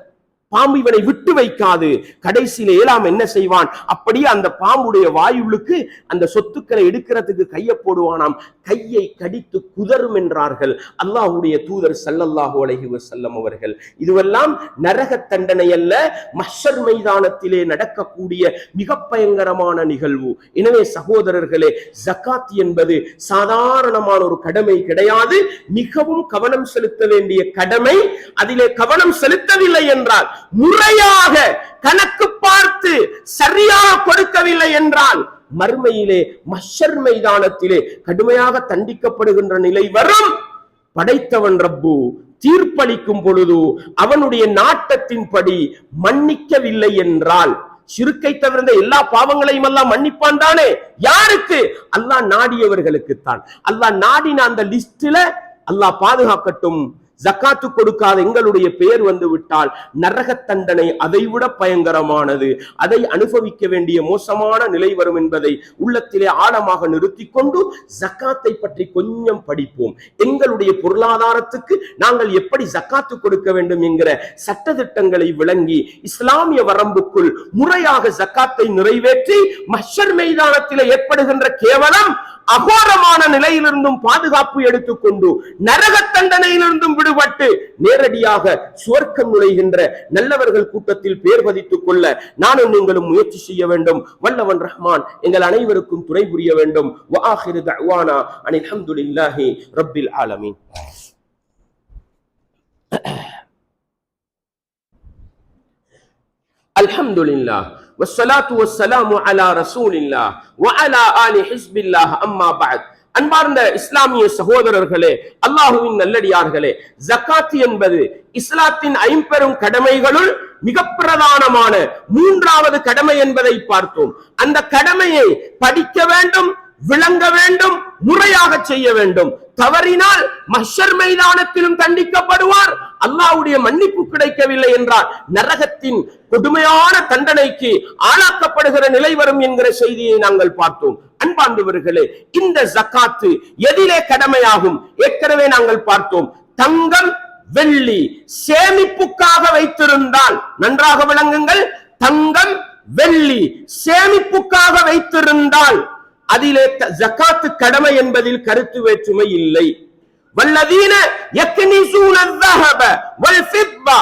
பாம்பு இவனை விட்டு வைக்காது. கடைசியில ஏலாம் என்ன செய்வான்? அப்படியே அந்த பாம்புடைய வாயுளுக்கு அந்த சொத்துக்களை எடுக்கிறதுக்கு கையை போடுவானாம். கையை கடித்து குதறும் என்றார்கள் அல்லாஹ்வுடைய தூதர் ஸல்லல்லாஹு அலைஹி வஸல்லம் அவர்கள். இதுவெல்லாம் நரக தண்டனை அல்ல, மஹ்ஷர் மைதானத்திலே நடக்கக்கூடிய மிக பயங்கரமான நிகழ்வு. எனவே சகோதரர்களே, ஜகாத் என்பது சாதாரணமான ஒரு கடமை கிடையாது, மிகவும் கவனம் செலுத்த வேண்டிய கடமை. அதிலே கவனம் செலுத்தவில்லை என்றால், முறையாக கணக்கு பார்த்து சரியாக கொடுக்கவில்லை என்றால் மறுமையிலே மஹ்ஷர் மைதானத்திலே கடுமையாக தண்டிக்கப்படுகின்ற நிலை வரும். படைத்தவன் ரப்பு தீர்ப்பளிக்கும் பொழுது அவனுடைய நாட்டத்தின்படி மன்னிக்கவில்லை என்றால், ஷிர்க்கை தவிர்ந்த எல்லா பாவங்களையும் எல்லாம் மன்னிப்பான் தானே? யாருக்கு? அல்லாஹ் நாடியவர்களுக்குத்தான். அல்லாஹ் நாடின அந்த லிஸ்ட்ல அல்லாஹ் பாதுகாக்கட்டும். ஜகாத்து கொடுக்காத எங்களுடைய பெயர் வந்து விட்டால் நரக தண்டனை அதைவிட பயங்கரமானது, அதை அனுபவிக்க வேண்டிய மோசமான நிலை வரும் என்பதை உள்ளத்திலே ஆழமாக நிறுத்தி கொண்டு ஜகாத்தை பற்றி கொஞ்சம் படிப்போம். எங்களுடைய பொருளாதாரத்துக்கு நாங்கள் எப்படி ஜகாத்து கொடுக்க வேண்டும் என்கிற சட்டதிட்டங்களை விளங்கி இஸ்லாமிய வரம்புக்குள் முறையாக ஜகாத்தை நிறைவேற்றி மஹ்ஷர் மைதானத்திலே ஏற்படுகின்ற கேவலம் அகோரமான நிலையிலிருந்தும் பாதுகாப்பு எடுத்துக்கொண்டு நரக தண்டனையிலிருந்தும் விடுபட்டு நேரடியாக சுவர்க்கம் நுழைகின்ற நல்லவர்கள் கூட்டத்தில் பேர் பதித்துக் கொள்ள நானும் நீங்களும் முயற்சி செய்ய வேண்டும். வல்லவன் ரஹ்மான் எங்கள் அனைவருக்கும் துணை புரிய வேண்டும். வஆகிரு தஅவானா அனில் ஹம்துலில்லாஹி ரப்பில் ஆலமீன். அல்ஹம்துலில்லாஹ் வஸ்ஸலாத்து வஸ்ஸலாமு அலா ரசூலில்லாஹ் வ அலா ஆலி ஹிஸ்பில்லாஹ் அம்மா பஅத். அன்பார்ந்த இஸ்லாமிய சகோதரர்களே, அல்லாஹுவின் நல்லடியார்களே, ஜகாத் என்பது இஸ்லாத்தின் ஐம்பெரும் கடமைகளுள் மிக பிரதானமான மூன்றாவது கடமை என்பதை பார்த்தோம். அந்த கடமையை படிக்க வேண்டும், விளங்க வேண்டும், முறையாக செய்ய வேண்டும். தவறினால் மஹ்ஷர் மைதானத்திலும் தண்டிக்கப்படுவார். அல்லாஹ்வுடைய மன்னிப்பு கிடைக்கவில்லை என்றால் நரகத்தின் கொடுமையான தண்டனைக்கு ஆளாக்கப்படுகிற நிலை வரும் என்கிற செய்தியை நாங்கள் பார்த்தோம். அன்பார்ந்தவர்களே, இந்த ஜகாத்து எதிலே கடமையாகும்? ஏற்கனவே நாங்கள் பார்த்தோம். தங்கம் வெள்ளி சேமிப்புக்காக வைத்திருந்தால், நன்றாக விளங்குங்கள், தங்கம் வெள்ளி சேமிப்புக்காக வைத்திருந்தால் அதிலே ஜகாத்து கடமை என்பதில் கருத்து வேற்றுமை இல்லை. வல்லதீன யக்னிசூன الذهب والفضة,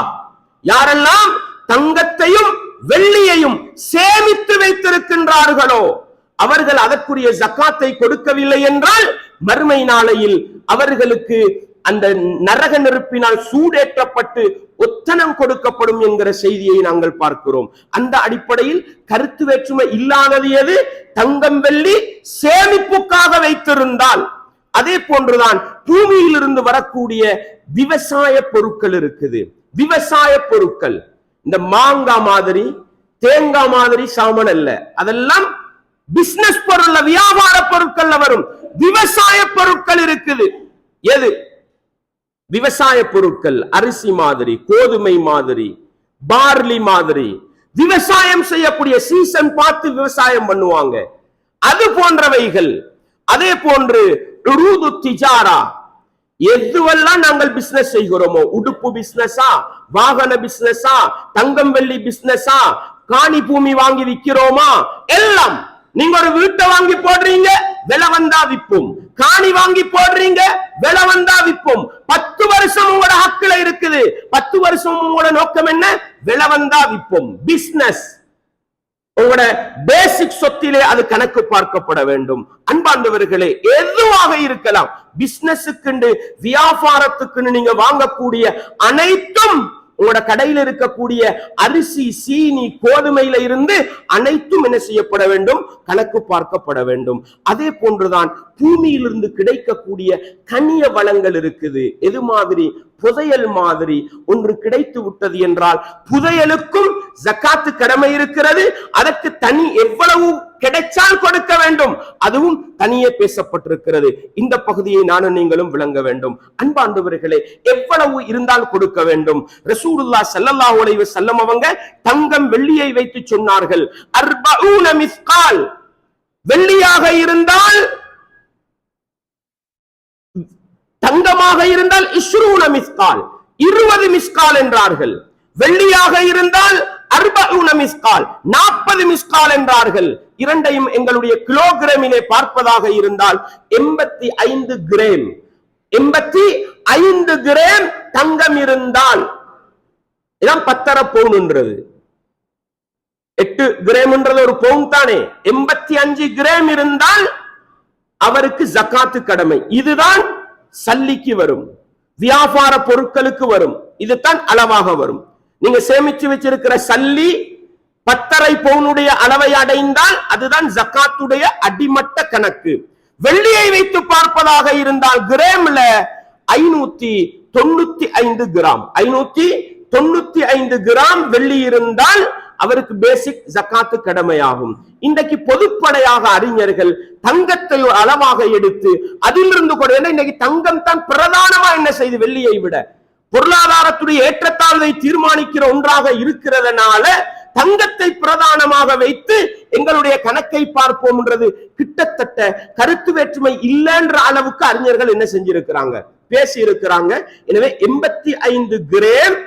யாரெல்லாம் தங்கத்தையும் வெள்ளியையும் சேமித்து வைத்திருக்கின்றார்களோ அவர்கள் அதற்குரிய ஜகாத்தை கொடுக்கவில்லை என்றால் மறுமை நாளையில் அவர்களுக்கு அந்த நரக நெருப்பினால் சூடேற்றப்பட்டு ஒத்தனம் கொடுக்கப்படும் என்கிற செய்தியை நாங்கள் பார்க்கிறோம். அந்த அடிப்படையில் கருத்து வேற்றுமை இல்லாதது எது? தங்கம் வெள்ளி சேமிப்புக்காக வைத்திருந்தால். அதே போன்றுதான் பூமியிலிருந்து வரக்கூடிய விவசாய பொருட்கள் இருக்குது. விவசாய பொருட்கள் இந்த மாங்காய் மாதிரி தேங்காய் மாதிரி சாமான் அல்ல, அதெல்லாம் பிசினஸ் பொருள், வியாபார பொருட்கள் வரும். விவசாய பொருட்கள் இருக்குது. எது? விவசாய பொருட்கள் அரிசி மாதிரி, கோதுமை மாதிரி, பார்லி மாதிரி விவசாயம் செய்யக்கூடிய சீசன் பார்த்து விவசாயம் பண்ணுவாங்க, அது போன்றவைகள். அதே போன்று உருது திஜாரா, எதுவெல்லாம் நாங்கள் பிசினஸ் செய்கிறோமோ, உடுப்பு பிசினஸா, வாகன பிசினஸா, தங்கம் வெள்ளி பிசினஸா, காணி பூமி வாங்கி விற்கிறோமா, எல்லாம். நீங்க ஒரு வீட்டை வாங்கி போடுறீங்க, விலை வந்தா விற்போம். காணி வாங்கி போடுறீங்க, விலை வந்தா விற்போம். 10 வருஷம் உங்களோட ஹக்குல இருக்குது. 10 வருஷம் உங்களோட நோக்கம் என்ன? விலை வந்தா விற்போம். பிசினஸ் உங்களோட பேசிக் சொத்திலே அது கணக்கு பார்க்கப்பட வேண்டும். அன்பார்ந்தவர்களே, எதுவாக இருக்கலாம், பிசினஸுக்கு வியாபாரத்துக்கு நீங்க வாங்கக்கூடிய அனைத்தும், உங்களோட கடையில் இருக்கக்கூடிய அரிசி, சீனி, கோதுமையில இருந்து அனைத்தும் என்ன செய்யப்பட வேண்டும்? கணக்கு பார்க்கப்பட வேண்டும். அதே போன்றுதான் பூமியிலிருந்து கிடைக்கக்கூடிய கனிய வளங்கள் இருக்குது. எது மாதிரி? புதையல் மாதிரி ஒன்று கிடைத்து விட்டது என்றால் புதையலுக்கும் ஜகாத்து கடமை இருக்கிறது. அதற்கு தனி எவ்வளவு கிடைச்சால் கொடுக்க வேண்டும், அதுவும் தனியே பேசப்பட்டிருக்கிறது. இந்த பகுதியை நானும் நீங்களும் விளங்க வேண்டும். அன்பார்ந்தவர்களே, எவ்வளவு இருந்தால் கொடுக்க வேண்டும்? ரசூலுல்லாஹ் ஸல்லல்லாஹு அலைஹி வஸல்லம் அவங்க தங்கம் வெள்ளியை வைத்து சொன்னார்கள், 40 மிஸ்கால். வெள்ளியாக இருந்தால், தங்கமாக இருந்தால் 20 மிஸ்கால், 20 மிஸ்கால் என்றார்கள். வெள்ளியாக இருந்தால் 40 மிஸ்கால், 40 மிஸ்கால் என்றார்கள். இரண்டையும் எங்களுடைய கிலோகிராமிலே பார்ப்பதாக இருந்தால் 85 கிராம், 85 கிராம் தங்கம் இருந்தால், இதான் 10.5 பவுன்ன்றது. 8 கிராம்ன்றது ஒரு பவுன் தானே. 85 கிராம் இருந்தால் அவருக்கு ஜகாத்து கடமை. இதுதான் சல்லிக்கு வரும், வியாபார பொருட்களுக்கு வரும். இதுதான் அளவாக வரும். நீங்க சேமிச்சு வச்சிருக்கிற சல்லி 10.5 பவுனுடைய அளவை அடைந்தால் அதுதான் ஜகாத்துடைய அடிமட்ட கணக்கு. வெள்ளியை வைத்து பார்ப்பதாக இருந்தால் கிராம்ல 595 கிராம், 595 கிராம் வெள்ளி இருந்தால் அவருக்கு பேசிக் ஜகாத்து கடமையாகும். இன்றைக்கு பொதுப்படையாக அறிஞர்கள் தங்கத்தை அளவாக எடுத்து அதிலிருந்து கூட, இன்னைக்கு தங்கம் தான் பிரதானமா என்ன செய்து வெள்ளியை விட பொருளாதாரத்துடைய ஏற்றத்தாழ்வை தீர்மானிக்கிற ஒன்றாக இருக்கிறதுனால தங்கத்தை பிரதானமாக வைத்து எங்களுடைய கணக்கை பார்ப்போம் என்றது கிட்டத்தட்ட கருத்து வேற்றுமை இல்லைன்ற அளவுக்கு அறிஞர்கள் என்ன செஞ்சிருக்கிறாங்க, பேசி இருக்கிறாங்க. எனவே 85 கிராம்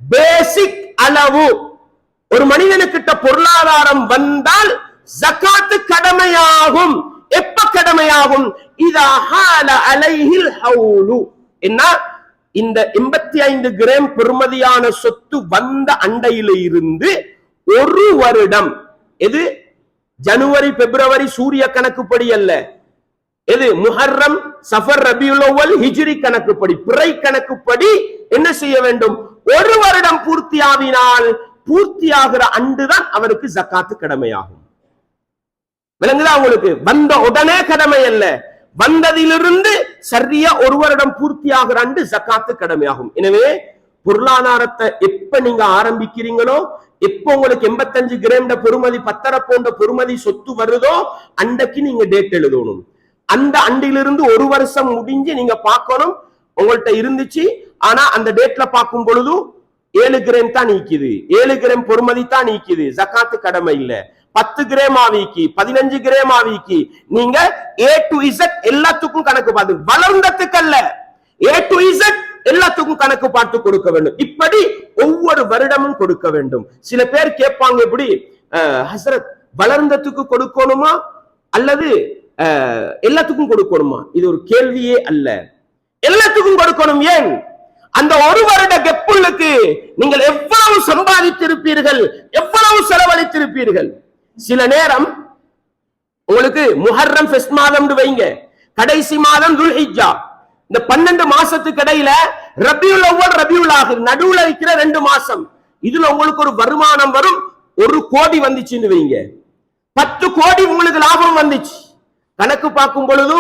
பேசிக் அளவு ஒரு மனிதனுக்கிட்ட பொருளாதாரம் வந்தால் ஜகாத்து கடமையாகும். எப்ப கடமையாகும்? இதா ஹால அலைஹில் ஹவுலு. என்ன? இந்த 85 கிராம் பெறுமதியான சொத்து வந்த அண்டையில இருந்து ஒரு வருடம், எது ஜனவரி பிப்ரவரி சூரிய கணக்குப்படி அல்ல, எது முஹர்ரம் சஃபர் ரபியுல் அவ்வல் ஹிஜ்ரி கணக்குப்படி, பிறை கணக்குப்படி என்ன செய்ய வேண்டும்? ஒரு வருடம் பூர்த்தியாவினால் பூர்த்தியாகிற அண்டுதான் அவருக்கு ஜக்காத்து கடமையாகும். விளங்குதா உங்களுக்கு? வந்த உடனே கடமை அல்ல, வந்ததிலிருந்து சரியா ஒரு வருடம் பூர்த்தியாகிற அண்டு ஜக்காத்து கடமையாகும். எனவே பொருளாதாரத்தை எப்ப நீங்க ஆரம்பிக்கிறீங்களோ, எப்ப உங்களுக்கு 85 கிராம் பொறுமதி 10 போன்ற பொறுமதி சொத்து வருதோ அன்றைக்கு நீங்க டேட் எழுதணும். அந்த அண்டிலிருந்து ஒரு வருஷம் முடிஞ்சு நீங்க பார்க்கணும் உங்கள்கிட்ட இருந்துச்சு. ஆனா அந்த டேட்ல பார்க்கும் பொழுது 7 கிராம் தான் நீக்குது, 7 கிராம் பொறுமதி தான் நீக்குது, ஜக்காத்து கடமை இல்ல. 10 கிராம் ஆவிக்கு 15 கிராம் ஆவிக்கு நீங்க A to Z எல்லாத்துக்கும் கணக்கு பார்த்து, வளர்ந்ததுக்கு அல்ல, A to Z எல்லாத்துக்கும் கணக்கு பார்த்து கொடுக்க வேண்டும். இப்படி ஒவ்வொரு வருடமும் கொடுக்க வேண்டும். சில பேர் கேட்பாங்க, எப்படி ஹசரத் வளர்ந்ததுக்கு கொடுக்கணுமா அல்லது எல்லாத்துக்கும் கொடுக்கணுமா? இது ஒரு கேள்வியே அல்ல, எல்லாத்துக்கும் கொடுக்கணும். ஏன்? அந்த ஒரு வருட கெப்புளுக்கு நீங்கள் எவ்வளவு சம்பாதித்திருப்பீர்கள், எவ்வளவு செலவழித்திருப்பீர்கள். சில நேரம் உங்களுக்கு முஹர்ரம் ஃபெஸ்ட் மாதம் வைங்க, கடைசி மாதம் துல்ஹிஜ்ஜா, இந்த 12 மாசத்துக்கு இடையில ரபியுல் அவ்வல் ரபியுல் ஆகிர் நடுவுல இருக்கிற 2 மாசம், இதுல உங்களுக்கு ஒரு வருமானம் வரும். 1 கோடி வந்துச்சுன்னு வைங்க, 10 கோடி உங்களுக்கு லாபம் வந்துச்சு. கணக்கு பார்க்கும் பொழுது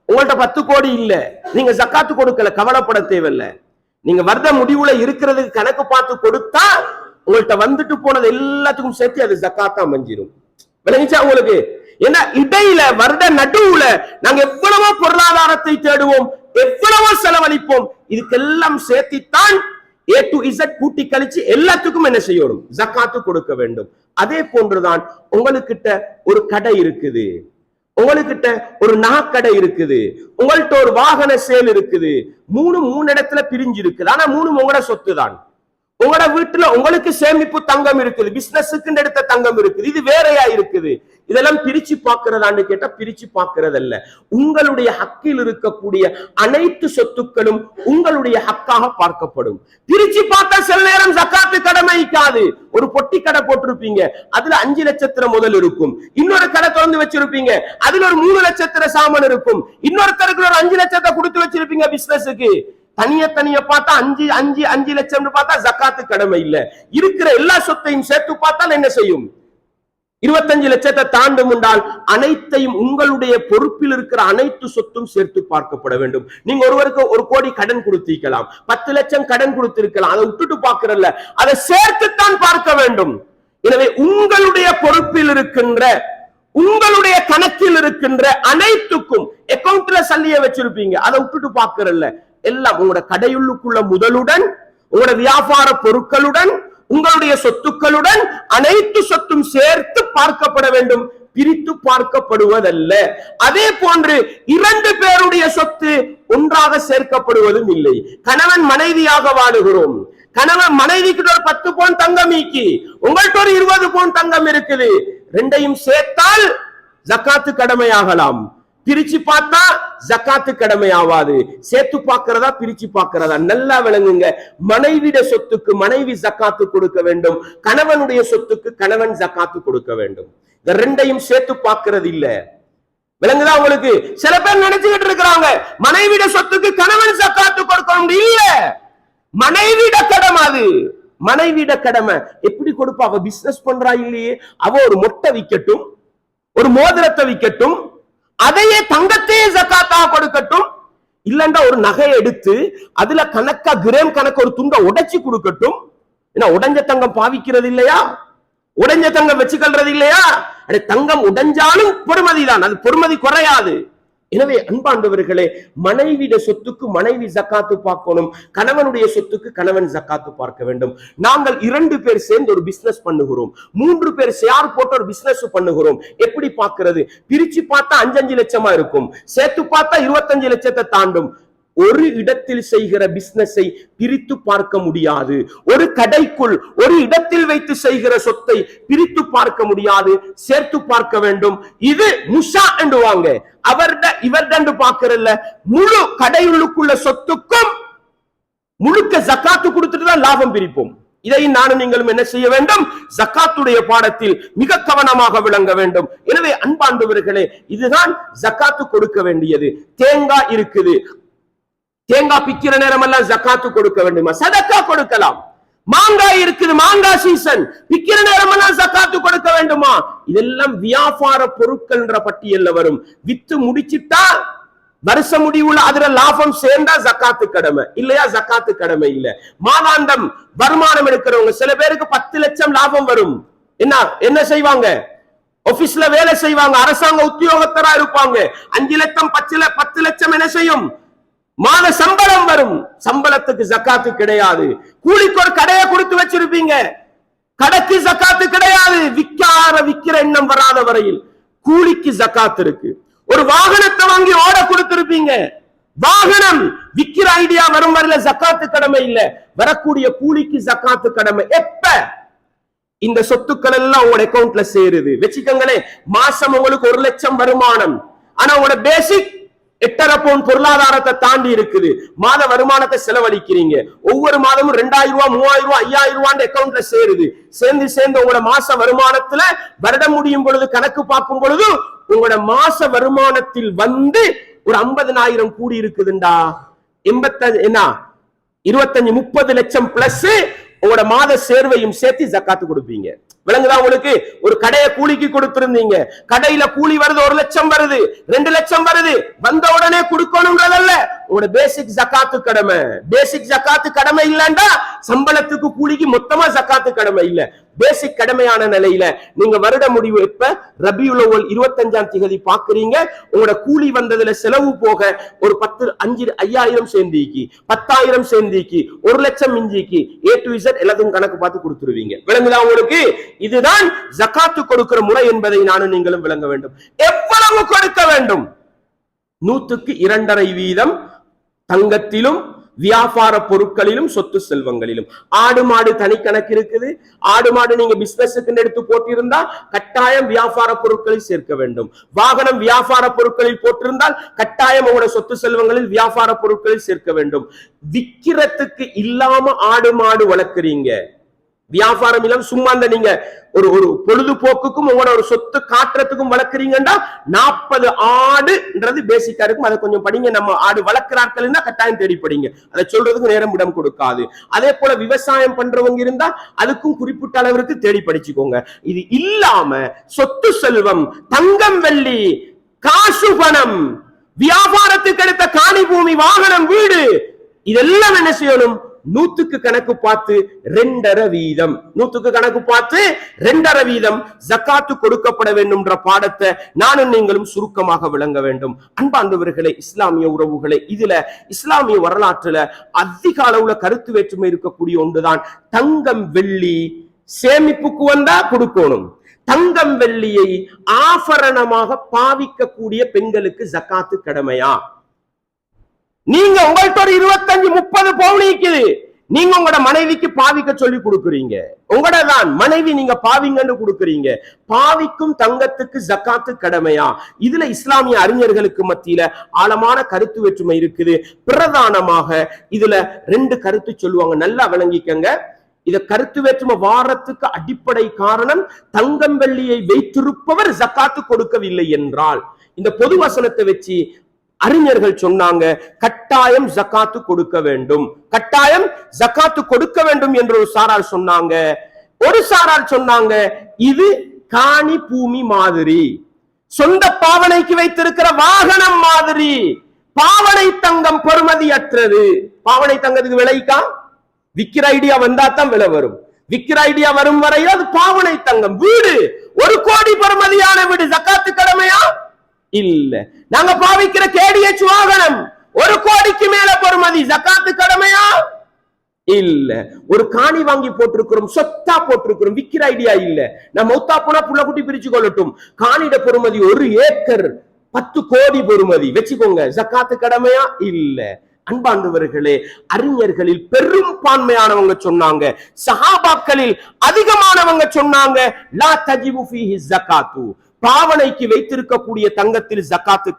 உங்கள்ட்ட 10 கோடி இல்ல, நீங்க ஜக்காத்து கொடுக்கல, கவலைப்பட தேவையில்லை. நீங்க வருட முடிவுல இருக்கிறதுக்கு கணக்கு பார்த்து கொடுத்தா உங்கள்ட்ட வந்துட்டு போனது எல்லாத்துக்கும் சேர்த்து அது ஜக்காத்தா மஞ்சிரும். விளங்கிச்சா உங்களுக்கு? ஏன்னா இடையில வருட நடுவுல நாங்க எவ்வளவோ பொருளாதாரத்தை தேடுவோம், எவ்வளவோ செலவழிப்போம், இதுக்கெல்லாம் சேர்த்தித்தான் A to Z கூட்டி கழிச்சு எல்லாத்துக்கும் என்ன செய்யணும்? ஜக்காத்து கொடுக்க வேண்டும். அதே போன்றுதான் உங்களுக்கிட்ட ஒரு கடை இருக்குது, உங்களுக்கிட்ட ஒரு நகைக்கடை இருக்குது, உங்கள்கிட்ட ஒரு வாகன சேல் இருக்குது, மூணு இடத்துல பிரிஞ்சு இருக்குது. ஆனா 3 உங்களோட சொத்து தான். உங்களோட வீட்டுல உங்களுக்கு சேமிப்பு தங்கம் இருக்குது, பிசினஸுக்கு எடுத்த தங்கம் இருக்குது, இது வேறையா இருக்குது. இதெல்லாம் பிரிச்சு பார்க்கிறதான்னு கேட்டா பிரிச்சு பார்க்கிறது அல்ல. உங்களுடைய ஹக்கில் இருக்கக்கூடிய அனைத்து சொத்துக்களும் உங்களுடைய ஹக்காக பார்க்கப்படும். பிரிச்சு பார்த்தா சில நேரம் ஜக்காத்து கடமைக்காது. ஒரு பொட்டி கடை போட்டிருப்பீங்க, அதுல 5 லட்சத்திர முதல் இருக்கும். இன்னொரு கடை திறந்து வச்சிருப்பீங்க, அதுல ஒரு 3 லட்சத்திர சாமான் இருக்கும். இன்னொருத்தருக்கு ஒரு 5 லட்சத்தை கொடுத்து வச்சிருப்பீங்க பிசினஸுக்கு. தனிய பார்த்தா 5 லட்சம் பார்த்தா ஜக்காத்து கடமை இல்ல. இருக்கிற எல்லா சொத்தையும் சேர்த்து பார்த்தால் என்ன செய்யும்? 25 லட்சத்தை தாண்டும் என்றால் அனைத்தையும் உங்களுடைய பொறுப்பில் இருக்கிற அனைத்து சொத்தும் சேர்த்து பார்க்கப்பட வேண்டும். நீங்க ஒருவருக்கு 1 கோடி கடன் கொடுத்திருக்கலாம், 10 லட்சம் கடன் கொடுத்திருக்கலாம், அதை விட்டுட்டு பார்க்கறல்ல, அதை சேர்த்துத்தான் பார்க்க வேண்டும். எனவே உங்களுடைய பொறுப்பில் இருக்கின்ற, உங்களுடைய கணக்கில் இருக்கின்ற அனைத்துக்கும் அக்கவுண்ட்ல சல்லிய வச்சிருப்பீங்க, அதை விட்டுட்டு பார்க்கறல்ல. எல்லாம் உங்களோட கடையுள்ளுக்குள்ள முதலுடன், உங்களோட வியாபார பொருட்களுடன், உங்களுடைய சொத்துக்களுடன் அனைத்து சொத்தும் சேர்த்து பார்க்கப்பட வேண்டும், பிரித்து பார்க்கப்படுவதல்ல. அதே போன்று 2 பேருடைய சொத்து ஒன்றாக சேர்க்கப்படுவதும் இல்லை. கணவன் மனைவியாக வாழுகிறோம், கணவன் மனைவிக்கு ஒரு 10 பவுன் தங்கம் ஈக்கி, உங்கள்கிட்ட ஒரு 20 பவுன் தங்கம் இருக்குது, 2யும் சேர்த்தால் ஜக்காத்து கடமையாகலாம். பிரிச்சு பார்த்தா ஜக்காத்து கடமை ஆவாது. சேர்த்து பார்க்கிறதா பிரிச்சு பார்க்கிறதா? நல்லா விளங்குங்க. மனைவிட சொத்துக்கு மனைவி ஜக்காத்து கொடுக்க வேண்டும், கணவனுடைய சொத்துக்கு கணவன் ஜக்காத்து கொடுக்க வேண்டும். இந்த 2யும் சேர்த்து பார்க்கிறது இல்ல. விளங்குதா உங்களுக்கு? சில பேர் நினைச்சுக்கிட்டு இருக்கிறாங்க மனைவிட சொத்துக்கு கணவன் ஜக்காத்து கொடுக்கணும். இல்ல, மனைவிட கடமை அது, மனைவிட கடமை. எப்படி கொடுப்பா? அவ பிசினஸ் பண்றா இல்லையே, அவ ஒரு மொட்டை விக்கட்டும், ஒரு மோதிரத்தை விக்கட்டும், அதையே தங்கத்தையே ஜக்காத்தா கொடுக்கட்டும், இல்லண்டா ஒரு நகையை எடுத்து அதுல கணக்கா கிராம் கணக்கு ஒரு துண்டை உடைச்சு கொடுக்கட்டும். ஏன்னா உடைஞ்ச தங்கம் பாவிக்கிறது இல்லையா, உடைஞ்ச தங்கம் வச்சுக்கிறது இல்லையா? தங்கம் உடைஞ்சாலும் பொறுமதிதான், அது பொறுமதி குறையாது. எனவே அன்பாண்டவர்களே, மனைவிட சொத்துக்கு மனைவி ஜக்காத்து பார்க்கணும், கணவனுடைய சொத்துக்கு கணவன் ஜக்காத்து பார்க்க வேண்டும். நாங்கள் 2 பேர் சேர்ந்து ஒரு பிசினஸ் பண்ணுகிறோம், 3 பேர் ஷேர் போட்டு ஒரு பிசினஸ் பண்ணுகிறோம். எப்படி பார்க்கிறது? பிரிச்சு பார்த்தா 5 லட்சமா இருக்கும், சேர்த்து பார்த்தா 25 லட்சத்தை தாண்டும். ஒரு இடத்தில் செய்கிற பிசினஸை பிரித்து பார்க்க முடியாது. ஒரு கடைக்குள் ஒரு இடத்தில் வைத்து செய்கிற சொத்தை பிரித்து பார்க்க முடியாது, சேர்த்து பார்க்க வேண்டும். இது முஷா என்றுவாங்க, அவர்ட இவர்ட பார்க்கறல்ல. முழு கடையுள்ளுக்குள்ள சொத்துக்கும் முழுக்க ஜக்காத்து கொடுத்துட்டு தான் லாபம் பிரிப்போம். இதை நானும் நீங்களும் என்ன செய்ய வேண்டும்? ஜக்காத்துடைய பாடத்தில் மிக கவனமாக விளங்க வேண்டும். எனவே அன்பாண்டவர்களே, இதுதான் ஜக்காத்து கொடுக்க வேண்டியது. தேங்காய் இருக்குது, தேங்காய் பிக்கிற நேரம் எல்லாம் ஜக்காத்து கொடுக்க வேண்டுமா? சதக்கா கொடுக்கலாம். மாங்காய் இருக்குது, மாங்காய் சீசன், விக்கிற நேரமெல்லாம் ஜக்காத்து கொடுக்க வேண்டுமா? இதெல்லாம் வியாபார பொருட்கள் என்ற பட்டியல்ல வரும். வித்து முடிச்சிட்டா வருஷ முடிவுல அதுல லாபம் சேர்ந்தா ஜக்காத்து கடமை, இல்லையா ஜக்காத்து கடமை இல்ல. மாதாந்தம் வருமானம் எடுக்கிறவங்க சில பேருக்கு 10 லட்சம் லாபம் வரும். என்ன செய்வாங்க? ஆபீஸ்ல வேலை செய்வாங்க, அரசாங்க உத்தியோகத்தரா இருப்பாங்க. 5 லட்சம் 10 லட்சம் என்ன செய்யும்? மாத சம்பளம் வரும். சம்பளத்துக்கு ஜக்காத்து கிடையாது. கூலிக்கு ஒரு கடையை கொடுத்து வச்சிருப்பீங்க, கடைக்கு ஜக்காத்து கிடையாது. விக்கிற எண்ணம் வராத வரையில் கூலிக்கு ஜக்காத்து இருக்கு. ஒரு வாகனத்தை வாங்கி ஓட கொடுத்திருப்பீங்க, வாகனம் விக்கிற ஐடியா வரும் வரையில ஜக்காத்து கடமை இல்ல. வரக்கூடிய கூலிக்கு ஜக்காத்து கடமை. எப்ப இந்த சொத்துக்கள் எல்லாம் உங்களோட அக்கவுண்ட்ல சேருது வச்சுக்கோங்களே, மாசம் உங்களுக்கு 1 லட்சம் வருமானம், ஆனா உங்களோட பேசிக் 8.5 பவுன் பொருளாதாரத்தை தாண்டி இருக்குது. மாத வருமானத்தை செலவழிக்கிறீங்க. ஒவ்வொரு மாதமும் 2000 ரூபாய் 3000 ரூபாய் 5000 ரூபாய் அக்கவுண்ட்ல சேருது. சேர்ந்து உங்களோட மாச வருமானத்துல வருடம் முடியும் பொழுது கணக்கு பார்க்கும் பொழுது உங்களோட மாச வருமானத்தில் வந்து ஒரு 50,000 கூடி இருக்குதுண்டா, 25-30 லட்சம் பிளஸ் உங்களோட மாத சேர்வையும் சேர்த்து ஜக்காத்து கொடுப்பீங்க. விளங்குதா உங்களுக்கு? ஒரு கடையை கூலிக்கு கொடுத்திருந்தீங்க, கடையில கூலி வருது, 1 லட்சம் வருது, 2 லட்சம் வருது, வந்த உடனே கொடுக்கணும்ன்றதல்ல உங்களோட பேசிக் ஜக்காத்து கடமை. பேசிக் ஜக்காத்து கடமை இல்லைண்டா சம்பளத்துக்கு கூலிக்கு மொத்தமா ஜக்காத்து கடமை இல்ல. பேசிக் கடமையான நிலையில நீங்க வருட முடிவு எப்ப ரபியுல் அவ்வல் 25ஆம் தேதி பாக்குறீங்க, உங்களோட கூலி வந்ததுல செலவு போக ஒரு 5,000 சேர்ந்திக்கு, 10,000 சேர்ந்திக்கு, 1 லட்சம் மிஞ்சிக்கு, A to Z எல்லாத்தையும் கணக்கு பார்த்து கொடுத்துருவீங்க. விளங்குதா உங்களுக்கு? இதுதான் ஜக்காத்து கொடுக்கிற முறை என்பதை நானும் நீங்களும் விளங்க வேண்டும். எவ்வளவு கொடுக்க வேண்டும்? 100க்கு 2.5% தங்கத்திலும் வியாபார பொருட்களிலும் சொத்து செல்வங்களிலும். ஆடு மாடு தனி கணக்கு இருக்குது. ஆடு மாடு நீங்க பிசினஸுக்கு எடுத்து போட்டிருந்தா கட்டாயம் வியாபார பொருட்களில் சேர்க்க வேண்டும். வாகனம் வியாபார பொருட்களில் போட்டிருந்தால் கட்டாயம் உங்களோட சொத்து செல்வங்களில் வியாபார பொருட்களில் சேர்க்க வேண்டும். விக்கிறதுக்கு இல்லாம ஆடு மாடு வளர்க்குறீங்க, வியாபாரம் இல்லாம சும்மா நீங்க ஒரு பொழுதுபோக்குக்கும் உங்களோட ஒரு சொத்து காட்டுறதுக்கும் வளர்க்குறீங்கன்னா 40 ஆடுன்றது பேசிக்கா இருக்கும். அதை கொஞ்சம் படிங்க. நம்ம ஆடு வளர்க்கிறார்கள் கட்டாயம் தேடி படிங்க, அதை சொல்றதுக்கு நேரம் இடம் கொடுக்காது. அதே போல விவசாயம் பண்றவங்க இருந்தா அதுக்கும் குறிப்பிட்ட அளவிற்கு தேடி படிச்சுக்கோங்க. இது இல்லாம சொத்து செல்வம், தங்கம் வெள்ளி, காசு பணம், வியாபாரத்துக்கு எடுத்த காணி பூமி, வாகனம், வீடு, இதெல்லாம் என்ன செய்யணும்? 100க்கு கணக்கு பார்த்து 2.5%, 100க்கு கணக்கு பார்த்து 2.5% ஜக்காத்து கொடுக்கப்பட வேண்டும் என்ற பாடத்தை நானும் நீங்களும் சுருக்கமாக விளங்க வேண்டும். அன்பார்ந்தவர்களே, இஸ்லாமிய உறவுகளை, இதுல இஸ்லாமிய வரலாற்றுல அதிக அளவுல கருத்து வேற்றுமை இருக்கக்கூடிய ஒன்றுதான் தங்கம் வெள்ளி. சேமிப்புக்கு வந்தா கொடுக்கணும். தங்கம் வெள்ளியை ஆபரணமாக பாவிக்கக்கூடிய பெண்களுக்கு ஜக்காத்து கடமையா? நீங்க உங்கள்ட்ட ஒரு 25-30 பவுன் இருக்குது, நீங்க உங்களோட மனைவிக்கு பாவிக்க சொல்லி கொடுக்குறீங்க. உங்களோட தான் மனைவி, நீங்க பாவிங்கன்னு கொடுக்குறீங்க. பாவிக்கும் தங்கத்துக்கு ஜக்காத்து கடமையா? இதுல இஸ்லாமிய அறிஞர்களுக்கு மத்தியில ஆழமான கருத்து வேற்றுமை இருக்குது. பிரதானமாக இதுல 2 கருத்து சொல்லுவாங்க, நல்லா விளங்கிக்கங்க. இத கருத்து வேற்றுமை வாரத்துக்கு அடிப்படை காரணம், தங்கம் வெள்ளியை வைத்திருப்பவர் ஜக்காத்து கொடுக்கவில்லை என்றால் இந்த பொது வசனத்தை வச்சு அறிஞர்கள் சொன்னாங்க கட்டாயம் ஜக்காத்து கொடுக்க வேண்டும், கட்டாயம் ஜக்காத்து கொடுக்க வேண்டும் என்று ஒரு சாரார் சொன்னாங்க. ஒரு சாரார் சொன்னாங்க இது காணி பூமி மாதிரி, சொந்த பாவனைக்கு வைத்திருக்கிற வாகனம் மாதிரி, பாவனை தங்கம் பெறுமதியற்றது. பாவனை தங்கத்துக்கு விலைக்கா? விக்கிற ஐடியா வந்தா தான் விலை வரும். விக்கிற ஐடியா வரும் வரையும் அது பாவனை தங்கம். வீடு 1 கோடி பெறுமதியான வீடு ஜக்காத்து கடமையா? இல்ல. நாங்க பாவிக்கிற KDH வாகனம் 1 கோடிக்கு மேல பெறுமதி, ஜக்காத்து கடமையா? இல்ல. ஒரு காணி வாங்கி போட்டிருக்கிறோம், சொத்தா போட்டிருக்கிறோம், விக்கிற ஐடியா இல்ல. நம்ம மௌத்தா போனா புள்ள குட்டி பிரிச்சு கொள்ளட்டும். காணிட பெறுமதி 1 ஏக்கர் 10 கோடி பெறுமதி வச்சுக்கோங்க, ஜக்காத்து கடமையா? இல்ல. அன்பார்ந்தவர்களே, அறிஞர்களில் பெரும்பான்மையானவங்க சொன்னாங்க, சஹாபாக்களில் அதிகமானவங்க சொன்னாங்க லா தஜிபு ஃபீஹி ஸகாத்து, பாவனைக்கு வைத்திருக்கக்கூடிய தங்கத்தில் ஜக்காத்து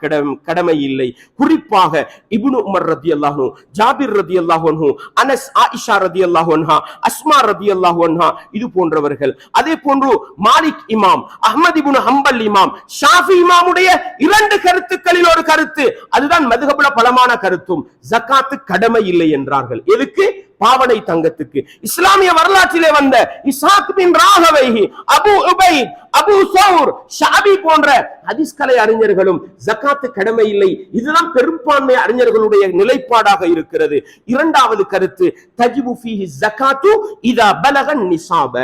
கடமை இல்லை. குறிப்பாக இப்னு உமர் ரலியல்லாஹு அன்ஹு, ஜாபிர் ரலியல்லாஹு அன்ஹு, அனஸ், ஆயிஷா ரலியல்லாஹு அன்ஹா, அஸ்மா ரலியல்லாஹு அன்ஹா, இது போன்றவர்கள். அதே போன்று மாலிக் இமாம், அஹ்மத் இப்னு ஹம்பல் இமாம், ஷாஃபி இமாமுடைய 2 கருத்துக்களில் ஒரு கருத்து, அதுதான் மதுஹபுல பலமான கருத்தும், ஜக்காத்து கடமை இல்லை என்றார்கள். எதுக்கு? பாவனை தங்கத்துக்கு. இஸ்லாமிய வரலாற்றிலே வந்த இஸ்ஹாக் பின் ராகவைஹி, அபு உபைத், அபு சௌர், ஷாபி போன்ற ஹதீஸ் கலை அறிஞர்களும் ஜகாத்து கடமை இல்லை, இதுதான் பெரும்பான்மை அறிஞர்களுடைய நிலைப்பாடாக இருக்கிறது. இரண்டாவது கருத்து, தஜிபு ஃபீஹி ஜகாத்து இதா பலக நிசாப,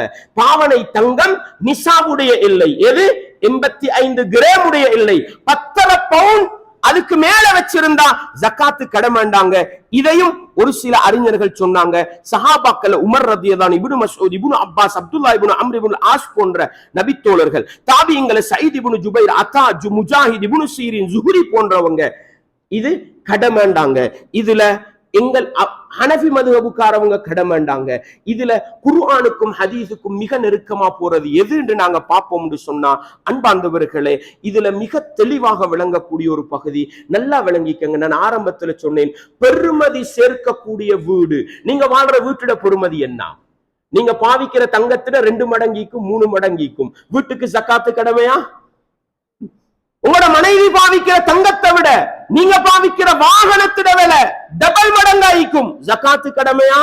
பாவனை தங்கம் நிசாபுடைய எல்லை எது? 85 கிராம் உடைய எல்லை, 10 பவுண்ட் அதுக்கு மேல வச்சிருந்தா ஜகாத்து கடமைண்டாங்க. இதையும் ஒரு சில அறிஞர்கள் சொன்னாங்க. சஹாபாக்கள் உமர் ரலியல்லாஹு அன்ஹு, இப்னு மஸ்ஊத், இப்னு அப்பாஸ், அப்துல்லா இப்னு அம்ர் இப்னு ஆஸ் போன்ற நபித்தோழர்கள், தாபியீன்கள் சயீத் இப்னு ஜுபைர், அத்தா, முஜாஹித், இப்னு சீரின், ஜுஹ்ரி போன்றவங்க இது கடமைண்டாங்க. இதுல எங்கள் ஹனஃபி மதுஹபுக்காரவங்க கடமைண்டாங்க. இதுல குர்ஆனுக்கும் ஹதீஸுக்கும் மிக நெருக்கமா போறது எது என்று நாங்க பார்ப்போம்னு சொன்னா, அன்பார்ந்தவர்களே, இதுல மிக தெளிவாக விளங்கக்கூடிய ஒரு பகுதி நல்லா விளங்கிக்கங்க. நான் ஆரம்பத்துல சொன்னேன், பெருமதி சேர்க்கக்கூடிய வீடு. நீங்க வாழ்ற வீட்டோட பெருமதி என்ன? நீங்க பாவிக்கிற தங்கத்துல 2 மடங்கிக்கும் 3 மடங்கிக்கும் வீட்டுக்கு ஜகாத்து கடமையா? உங்களோட மனைவி பாவிக்கிற தங்கத்தை விட நீங்க பாவிக்கிற வாகனத்திட விலை டபுள் மடங்காய்க்கும், ஜகாத்து கடமையா?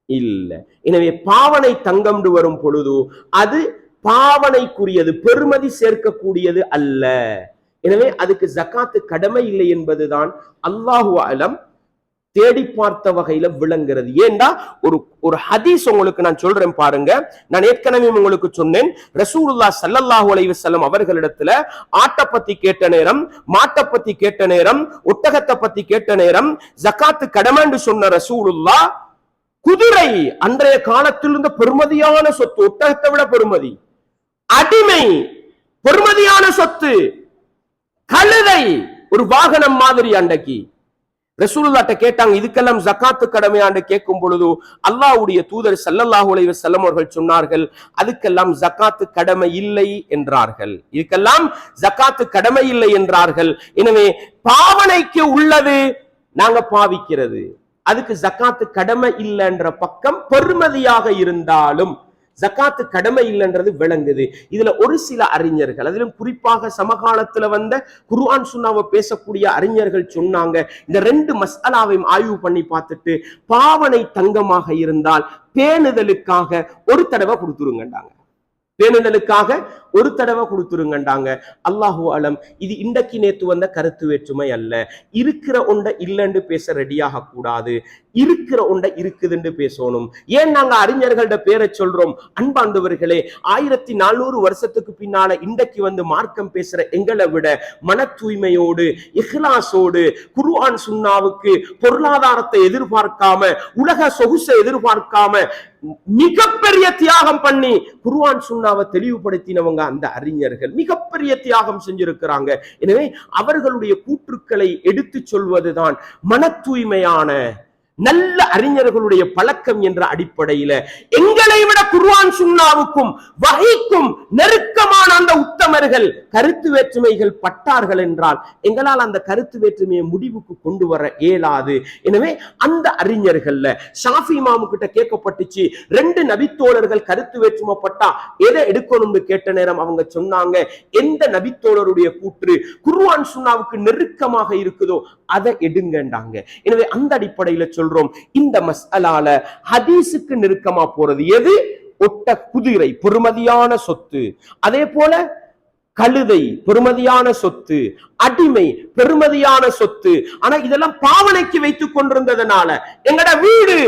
இல்ல. எனவே பாவனை தங்கம் வரும் பொழுது அது பாவனைக்குரியது, பெருமதி சேர்க்கக்கூடியது அல்ல. எனவே அதுக்கு ஜகாத்து கடமை இல்லை என்பதுதான் அல்லாஹு அலம் தேடி பார்த்த வகையில விளங்குறது. ஏண்டா ஒரு ஹதீஸ் உங்களுக்கு நான் சொல்றேன் பாருங்க. நான் ஏற்கனவே உங்களுக்கு சொன்னேன், ரசூலுல்லாஹ் ஸல்லல்லாஹு அலைஹி வஸல்லம் அவர்களிடத்துல ஆட்டை பத்தி கேட்ட நேரம், மாட்டை பத்தி கேட்ட நேரம், ஒட்டகத்தை பத்தி கேட்ட நேரம் ஜகாத்து கடமைன்னு சொன்ன ரசூலுல்லாஹ், குதிரை அன்றைய காலத்தில் இருந்த பெருமதியான சொத்து, ஒட்டகத்தை விட பெருமதி, அடிமை பெருமதியான சொத்து, கழுதை ஒரு வாகனம் மாதிரி. அன்றைக்கு ரசூலுல்லாஹ்ட்ட கேட்டாங்க, இதுக்கெல்லாம் ஜகாத்து கடமையான்னு கேட்கும் பொழுது அல்லாஹ்வுடைய தூதர் ஸல்லல்லாஹு அலைஹி வஸல்லம் அவர்கள் சொன்னார்கள், அதுக்கெல்லாம் ஜகாத்து கடமை இல்லை என்றார்கள். இதுக்கெல்லாம் ஜகாத்து கடமை இல்லை என்றார்கள். எனவே பாவனைக்கு உள்ளது நாங்க பாவிக்கிறது, அதுக்கு ஜகாத்து கடமை இல்லைன்ற பக்கம் பெருமதியாக இருந்தாலும் ஜகாத்து கடமை இல்லைன்றது விளங்குது. இதுல ஒரு சில அறிஞர்கள், அதிலும் குறிப்பாக சமகாலத்துல வந்த குர்ஆன் சுன்னாவை பேசக்கூடிய அறிஞர்கள் சொன்னாங்க, இந்த 2 மஸ்அலாவையும் ஆய்வு பண்ணி பார்த்துட்டு பாவனை தங்கமாக இருந்தால் பேணுதலுக்காக ஒரு தடவை கொடுத்துருங்கண்டாங்க, பேணுதலுக்காக ஒரு தடவை கொடுத்துருங்கண்டாங்க. அல்லாஹு அலம், இது இன்றைக்கு நேத்து வந்த கருத்து வேற்றுமை அல்ல. இருக்கிற ஒன்றை இல்லைன்னு பேச ரெடியாக கூடாது, இருக்கிற ஒன்றை இருக்குதுன்னு பேசணும். ஏன் நாங்க அறிஞர்களோட பேரை சொல்றோம்? அன்பார்ந்தவர்களே, 1400 வருஷத்துக்கு பின்னால இன்றைக்கு வந்து மார்க்கம் பேசுற எங்களை விட மன தூய்மையோடு, இஹ்லாஸோடு, குர்ஆன் சுன்னாவுக்கு பொருளாதாரத்தை எதிர்பார்க்காம, உலக சொகுசை எதிர்பார்க்காம மிகப்பெரிய தியாகம் பண்ணி குர்ஆன் சுன்னாவை தெளிவுபடுத்தினவங்க அந்த அறிஞர்கள் மிகப்பெரிய தியாகம் செஞ்சிருக்கிறாங்க. எனவே அவர்களுடைய கூற்றுக்களை எடுத்து சொல்வதுதான் மன தூய்மையான நல்ல அறிஞர்களுடைய பழக்கம் என்ற அடிப்படையில எங்களை விட குர்ஆன் சுன்னாவுக்கும் வஹீக்கும் நெருக்கமான அந்த உத்தமர்கள் கருத்து வேற்றுமைகள் பட்டார்கள் என்றால் எங்களால் அந்த கருத்து வேற்றுமையை முடிவுக்கு கொண்டு வர இயலாது. எனவே அந்த அறிஞர்கள்ல ஷாஃபி இமாம் கிட்ட கேட்கப்பட்டுச்சு, 2 நபித்தோழர்கள் கருத்து வேற்றுமை பட்டா எதை எடுக்கணும்னு கேட்ட நேரம் அவங்க சொன்னாங்க, எந்த நபித்தோழருடைய கூற்று குர்ஆன் சுன்னாவுக்கு நெருக்கமாக இருக்குதோ அதை எடுங்கண்டாங்க. எனவே அந்த அடிப்படையில சொல்றோம், இந்த மஸ்அலால ஹதீஸுக்கு நெருக்கமா போறது எது? ஒட்ட குதிரை பெருமதியான சொத்து, அதே போல கழுதை பெருமதியான சொத்து, அடிமை பெருமதியான சொத்து. ஆனா இதெல்லாம் பாவனைக்கு வைத்துக் கொண்டிருந்ததுனால எங்கட வீடு,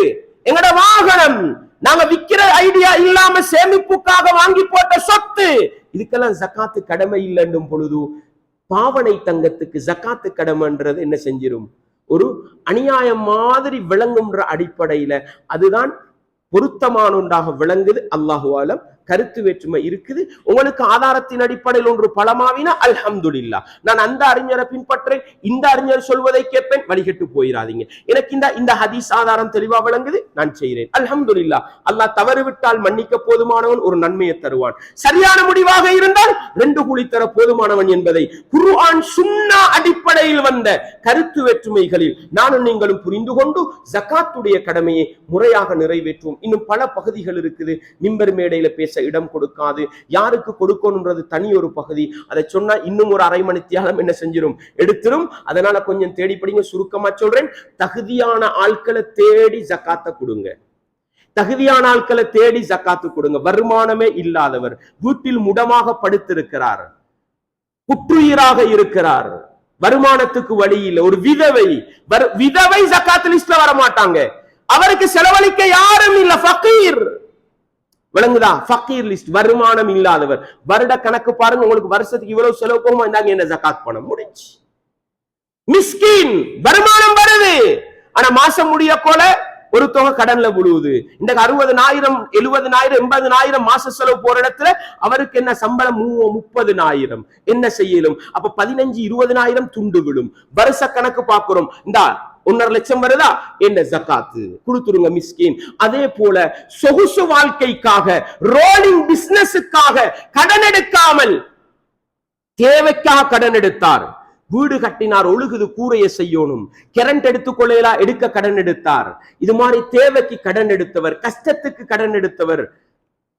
எங்கட வாகனம், நாங்க விக்கிற ஐடியா இல்லாம சேமிப்புக்காக வாங்கி போட்ட சொத்து, இதுக்கெல்லாம் ஜகாத்து கடமை இல்லைன்னும் பொழுது பாவனை தங்கத்துக்கு ஜகாத்து கடமைன்றது என்ன செஞ்சிரும்? ஒரு அநியாயம் மாதிரி விளங்கும்ன்ற அடிப்படையில அதுதான் பொருத்தமான ஒன்றாக விளங்குது. அல்லாஹு ஆலம் கருத்து வேற்றுமை இருக்குது. உங்களுக்கு ஆதாரத்தின் அடிப்படையில் ஒன்று பலமாவினா அல்ஹம்துலில்லாஹ், நான் அந்த அறிஞரை பின்பற்றேன், இந்த அறிஞர் சொல்வதை கேட்பேன், வழிகட்டு போயிடாதீங்க. எனக்கு இந்த ஹதீஸ் ஆதாரம் தெளிவா விளங்குது, நான் செய்கிறேன், அல்ஹம்துலில்லாஹ். அல்லாஹ் தவறு விட்டால் மன்னிக்க போதுமானவன், ஒரு நன்மையை தருவான். சரியான முடிவாக இருந்தால் 2 கூலி தர போதுமானவன் என்பதை குர்ஆன் சுன்னா அடிப்படையில் வந்த கருத்து வேற்றுமைகளில் நானும் நீங்களும் புரிந்து கொண்டு ஜகாத்துடைய கடமையை முறையாக நிறைவேற்றுவோம். இன்னும் பல பகுதிகள் இருக்குது, மிம்பர் மேடையில பேச பேச இடம் கொடுக்காது. யாருக்கு கொடுக்கணும்ன்றது தனி ஒரு பகுதி. அதை சொன்னா இன்னும் ஒரு அரை மணி தியாலம் என்ன செஞ்சிடும், எடுத்துரும். அதனால கொஞ்சம் தேடி படிங்க. சுருக்கமா சொல்றேன், தகுதியான ஆட்களை தேடி ஜக்காத்தை கொடுங்க. தகுதியான ஆட்களை தேடி ஜக்காத்து கொடுங்க. வருமானமே இல்லாதவர், வீட்டில் முடமாக படுத்திருக்கிறார், புற்றுயிராக இருக்கிறார், வருமானத்துக்கு வழி இல்லை, ஒரு விதவை, விதவை ஜக்காத் லிஸ்ட்ல வர மாட்டாங்க. அவருக்கு செலவழிக்க யாரும் இல்ல, ஃபகீர். விளங்குதா? ஃபகீர் லிஸ்ட், வருமானம் இல்லாதவர். வருட கணக்கு பாருங்க, உங்களுக்கு வருஷத்துக்கு இவ்வளவு செலவு போகுமா, இந்தாங்க என்ன ஜக்காத் பணம் முடிஞ்சு. மிஸ்கின், வருமானம் வருது, ஆனா மாசம் முடிய போல ஒரு தொகை கடன்ல விழுவுது. இந்த 60,000 70,000 80,000 மாச செலவு போற இடத்துல அவருக்கு என்ன சம்பளம் 30,000. என்ன செய்யலும்? அப்ப 15-20,000 துண்டு விழும். வருஷ கணக்கு பார்க்கிறோம், இந்த 1.5 லட்சம் வருதா, என்ன ஜக்காத்து கொடுத்துருங்க மிஸ்கின். அதே போல சொகுசு வாழ்க்கைக்காக, ரோலிங் பிசினஸுக்காக கடன் எடுக்காமல், தேவைக்காக கடன் எடுத்தார். வீடு கட்டினார், ஒழுகுது, கூரையை செய்யணும், கரண்ட் எடுத்துக்கொள்ளலாம், எடுக்க கடன் எடுத்தார். இது மாதிரி தேவைக்கு கடன் எடுத்தவர், கஷ்டத்துக்கு கடன் எடுத்தவர்,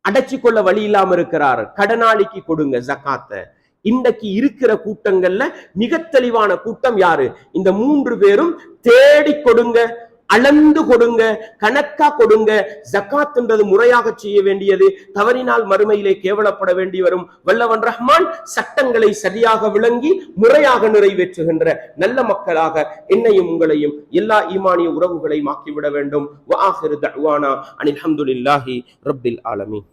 அடைச்சு கொள்ள வழி இல்லாம இருக்கிறார், கடனாளிக்கு கொடுங்க ஜக்காத்தை. இன்றைக்கு இருக்கிற கூட்டங்கள்ல மிக தெளிவான கூட்டம் யாரு? இந்த 3 பேரும் தேடி கொடுங்க, அளந்து கொடுங்க, கணக்கா கொடுங்க. ஜக்காத்ன்றது முறையாக செய்ய வேண்டியது. தவறினால் மறுமையிலே கேவலப்பட வேண்டி வரும். வல்லவன் ரஹ்மான் சட்டங்களை சரியாக விளங்கி முறையாக நிறைவேற்றுகின்ற நல்ல மக்களாக என்னையும் உங்களையும் எல்லா ஈமானிய உறவுகளையும் ஆக்கிவிட வேண்டும். வ ஆகிரு தஅவானா அனில் ஹம்துலில்லாஹி ரப்பில் ஆலமீன்.